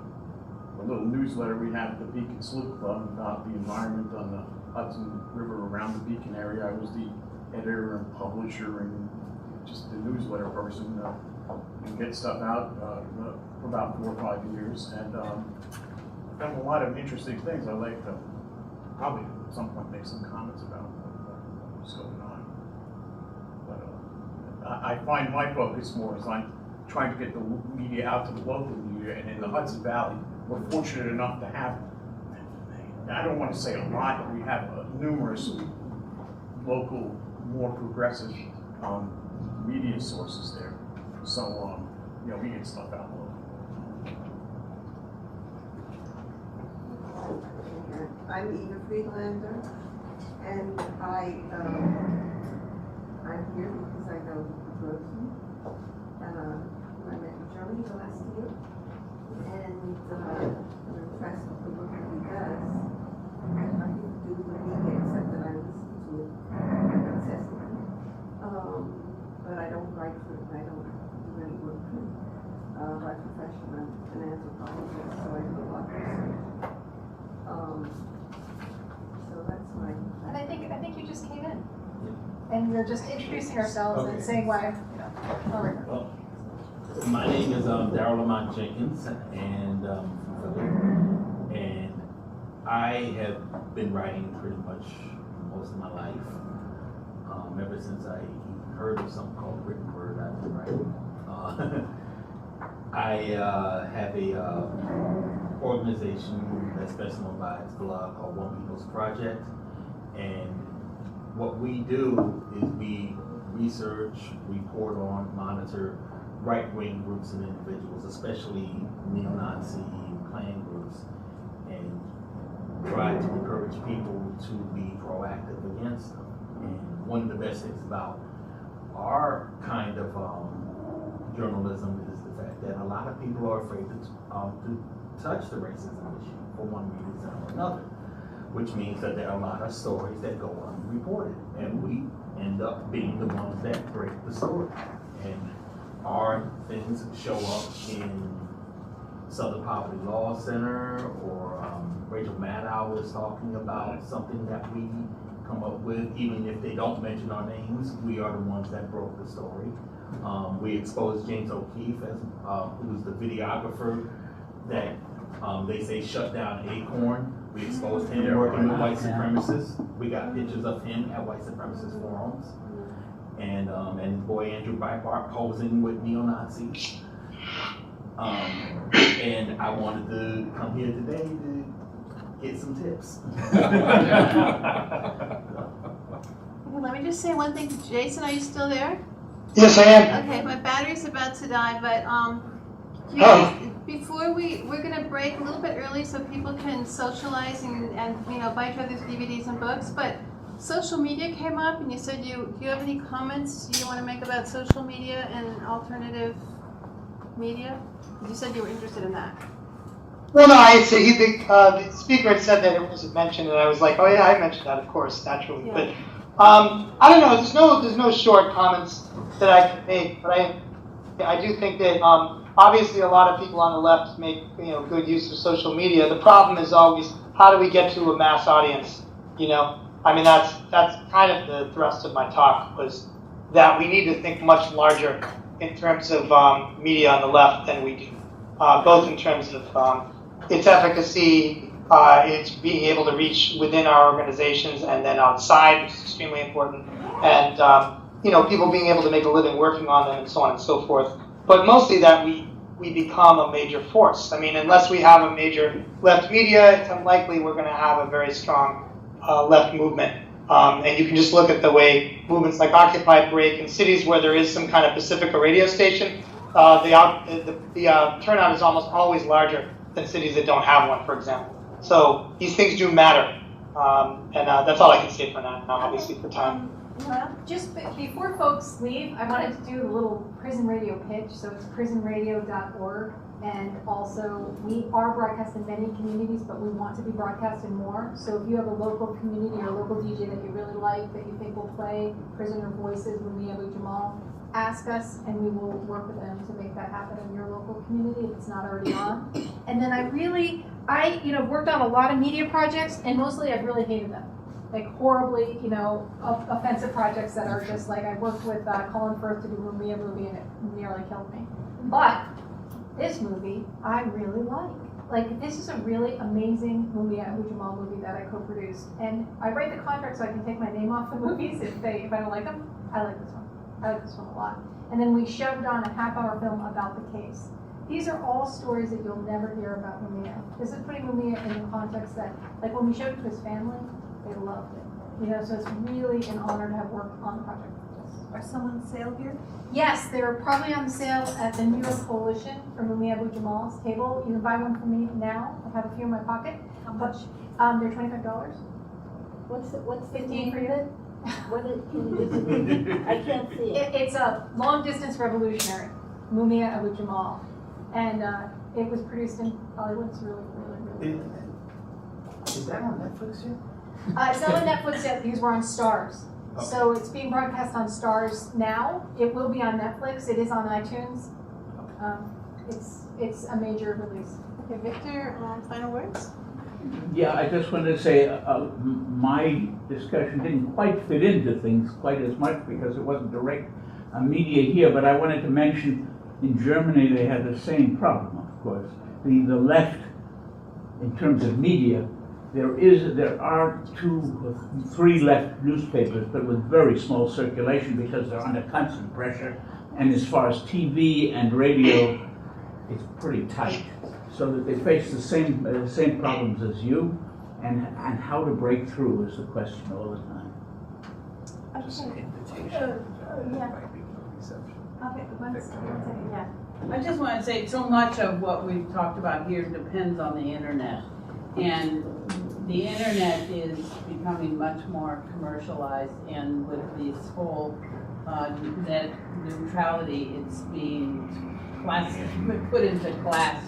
little newsletter we have at the Beacon Sloop Club about the environment on the Hudson River around the Beacon area. I was the editor and publisher and just the newsletter person and get stuff out for about 4 or 5 years. And I've done a lot of interesting things. I'd like to probably at some point make some comments about what's going on. But I find my focus more is on trying to get the media out to the local media, and in the Hudson Valley, we're fortunate enough to have, I don't want to say a lot, but we have numerous local, more progressive media sources there. So, you know, we get stuff out local. I'm Eva Friedlander, and I'm here because I know Grossman, who I met in Germany last year, and I'm impressed with the work that he does. I have nothing to do with media except that I listen to it incessantly. But I don't write for it. I don't do any work for it. By profession, I'm an anthropologist, so I do a lot of research. So that's my. And I think you just came in, and we're just introducing ourselves and saying why. You know. My name is Darrell Lamont Jenkins, and and I have been writing pretty much most of my life. Ever since I heard of something called written word, I've been writing. I have a organization that's best known by its blog called One People's Project, and what we do is we research, report on, monitor right-wing groups and individuals, especially neo-Nazi Klan groups, and try to encourage people to be proactive against them. And one of the best things about our kind of journalism is the fact that a lot of people are afraid to touch the racism issue for one reason or another, which means that there are a lot of stories that go unreported, and we end up being the ones that break the story. And our things show up in Southern Poverty Law Center, or Rachel Maddow was talking about something that we come up with. Even if they don't mention our names, we are the ones that broke the story. We exposed James O'Keefe, as who was the videographer that they say shut down Acorn. We exposed him working with white supremacists. We got pictures of him at white supremacist forums. And his boy Andrew Breitbart posing with neo-Nazis. And I wanted to come here today to get some tips. Let me just say one thing. Jason, are you still there? Yes, I am. Okay, my battery's about to die, but before we're gonna break a little bit early so people can socialize and buy each other's DVDs and books. But social media came up, and you said do you have any comments you want to make about social media and alternative media? You said you were interested in that. Well, no, the speaker had said that it wasn't mentioned, and I was like, oh yeah, I mentioned that, of course, naturally. Yeah. But I don't know. There's no short comments that I can make, but I do think that obviously a lot of people on the left make good use of social media. The problem is always how do we get to a mass audience? I mean that's kind of the thrust of my talk, was that we need to think much larger in terms of media on the left than we do, both in terms of its efficacy, its being able to reach within our organizations and then outside, which is extremely important, and people being able to make a living working on them and so on and so forth. But mostly that we become a major force. I mean, unless we have a major left media, it's unlikely we're going to have a very strong left movement. And you can just look at the way movements like Occupy break in cities where there is some kind of Pacifica radio station. The turnout is almost always larger than cities that don't have one, for example. So these things do matter. And that's all I can say for now, obviously, for time. Just before folks leave, I wanted to do a little prison radio pitch. So it's prisonradio.org. And also, we are broadcast in many communities, but we want to be broadcast in more. So if you have a local community or a local DJ that you really like, that you think will play Prisoner Voices with me, Abu Jamal, ask us, and we will work with them to make that happen in your local community if it's not already on. And then I worked on a lot of media projects, and mostly I've really hated them. Like horribly, offensive projects that are just like, I worked with Colin Firth to do a movie and it nearly killed me. But this movie, I really like. Like, this is a really amazing movie, Abu Jamal movie that I co-produced. And I write the contract so I can take my name off the movies if I don't like them. I like this one. I like this one a lot. And then we shoved on a half-hour film about the case. These are all stories that you'll never hear about Mumia. This is putting Mumia in the context that, like when we showed it to his family, they loved it. So it's really an honor to have worked on the project like this. Are some on sale here? Yes, they're probably on sale at the New York Coalition for Mumia Abu Jamal's table. You can buy one from me now. I have a few in my pocket. How much? They're $25. What's the 15 name for of you? it? Can you just, I can't see it. It's a long distance revolutionary, Mumia Abu Jamal. And it was produced in Hollywood. It's really, really, really good. Is that on Netflix yet? It's not on Netflix yet because we're on Stars. Okay. So it's being broadcast on Stars now. It will be on Netflix. It is on iTunes. It's a major release. Okay, Victor, final words? Yeah, I just wanted to say my discussion didn't quite fit into things quite as much because it wasn't direct media here, but I wanted to mention in Germany they had the same problem, of course. The left, in terms of media, there are 2 or 3 left newspapers, but with very small circulation because they're under constant pressure. And as far as TV and radio, it's pretty tight. So that they face the same problems as you, and how to break through is the question all the time. I just want to say so much of what we've talked about here depends on the internet. And the internet is becoming much more commercialized, and with this whole net neutrality, it's being put into class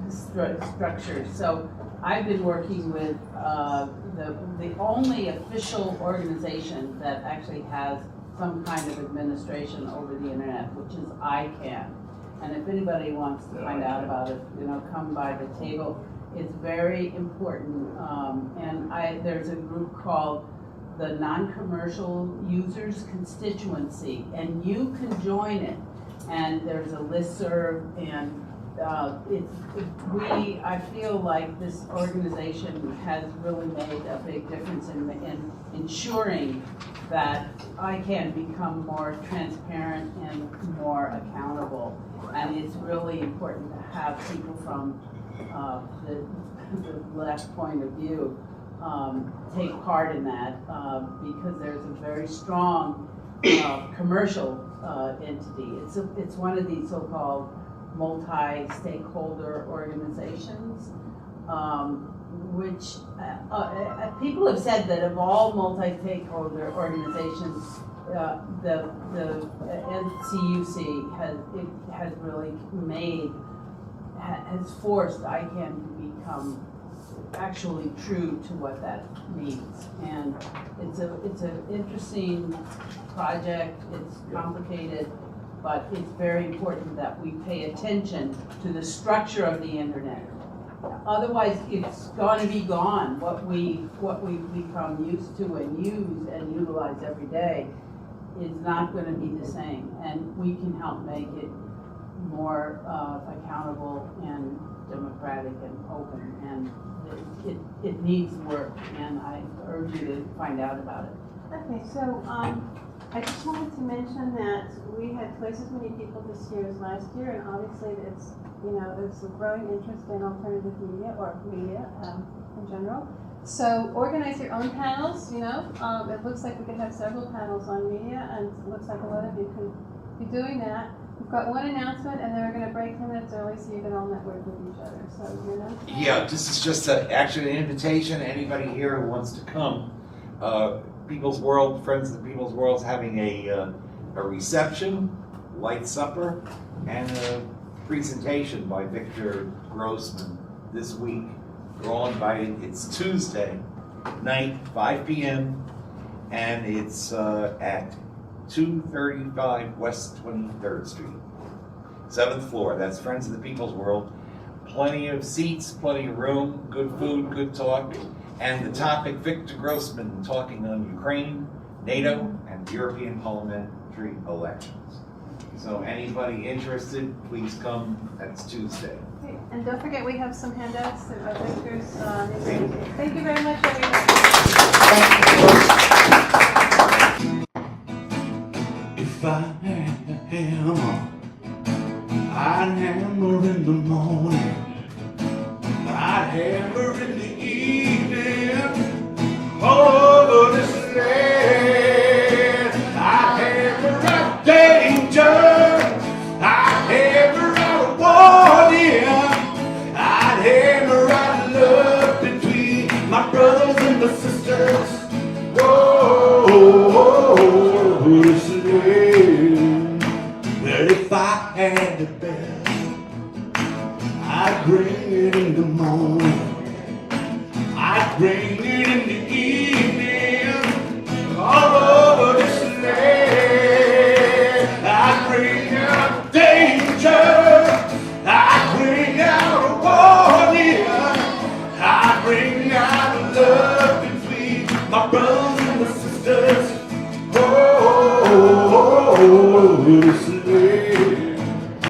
structures. So I've been working with the only official organization that actually has some kind of administration over the internet, which is ICANN. And if anybody wants to find out about it, come by the table. It's very important. And there's a group called the Non-Commercial Users Constituency, and you can join it. And there's a listserv, and I feel like this organization has really made a big difference in ensuring that I can become more transparent and more accountable. And it's really important to have people from the left point of view take part in that because there's a very strong commercial entity. It's one of these so-called multi-stakeholder organizations, which people have said that of all multi-stakeholder organizations, the NCUC has really has forced ICANN to become actually true to what that means. And it's an interesting project. It's complicated, but it's very important that we pay attention to the structure of the internet. Otherwise, it's going to be gone. What we've become used to and use and utilize every day is not going to be the same. And we can help make it more accountable and democratic and open. And it needs work, and I urge you to find out about it. Okay, so I just wanted to mention that we had twice as many people this year as last year, and obviously there's a growing interest in alternative media or media in general. So organize your own panels. It looks like we could have several panels on media, and it looks like a lot of you could be doing that. We've got one announcement, and then we're going to break 10 minutes early so you can all network with each other. So Yeah, this is just actually an invitation. Anybody here who wants to come. People's World, Friends of the People's World is having a reception, light supper, and a presentation by Victor Grossman this week. We're all invited. It's Tuesday night, 5 p.m., and it's at 235 West 23rd Street, 7th floor. That's Friends of the People's World. Plenty of seats, plenty of room, good food, good talk. And the topic, Victor Grossman talking on Ukraine, NATO, and European parliamentary elections. So anybody interested, please come. That's Tuesday. Okay. And don't forget, we have some handouts of Victor's. Thank you very much, everyone. If I had a hammer, I'd hammer in the morning, I'd hammer in the evening, all over this land. I'd hammer out danger, I'd hammer out warning, I'd hammer out love between my brothers and my sisters. Whoa, this land. But if I had a bell, I'd ring it in the morning, I'd ring it in the evening, all over this land. I'd bring out danger, I'd bring out a warning, I'd bring out love between my brothers and my sisters. Oh, university.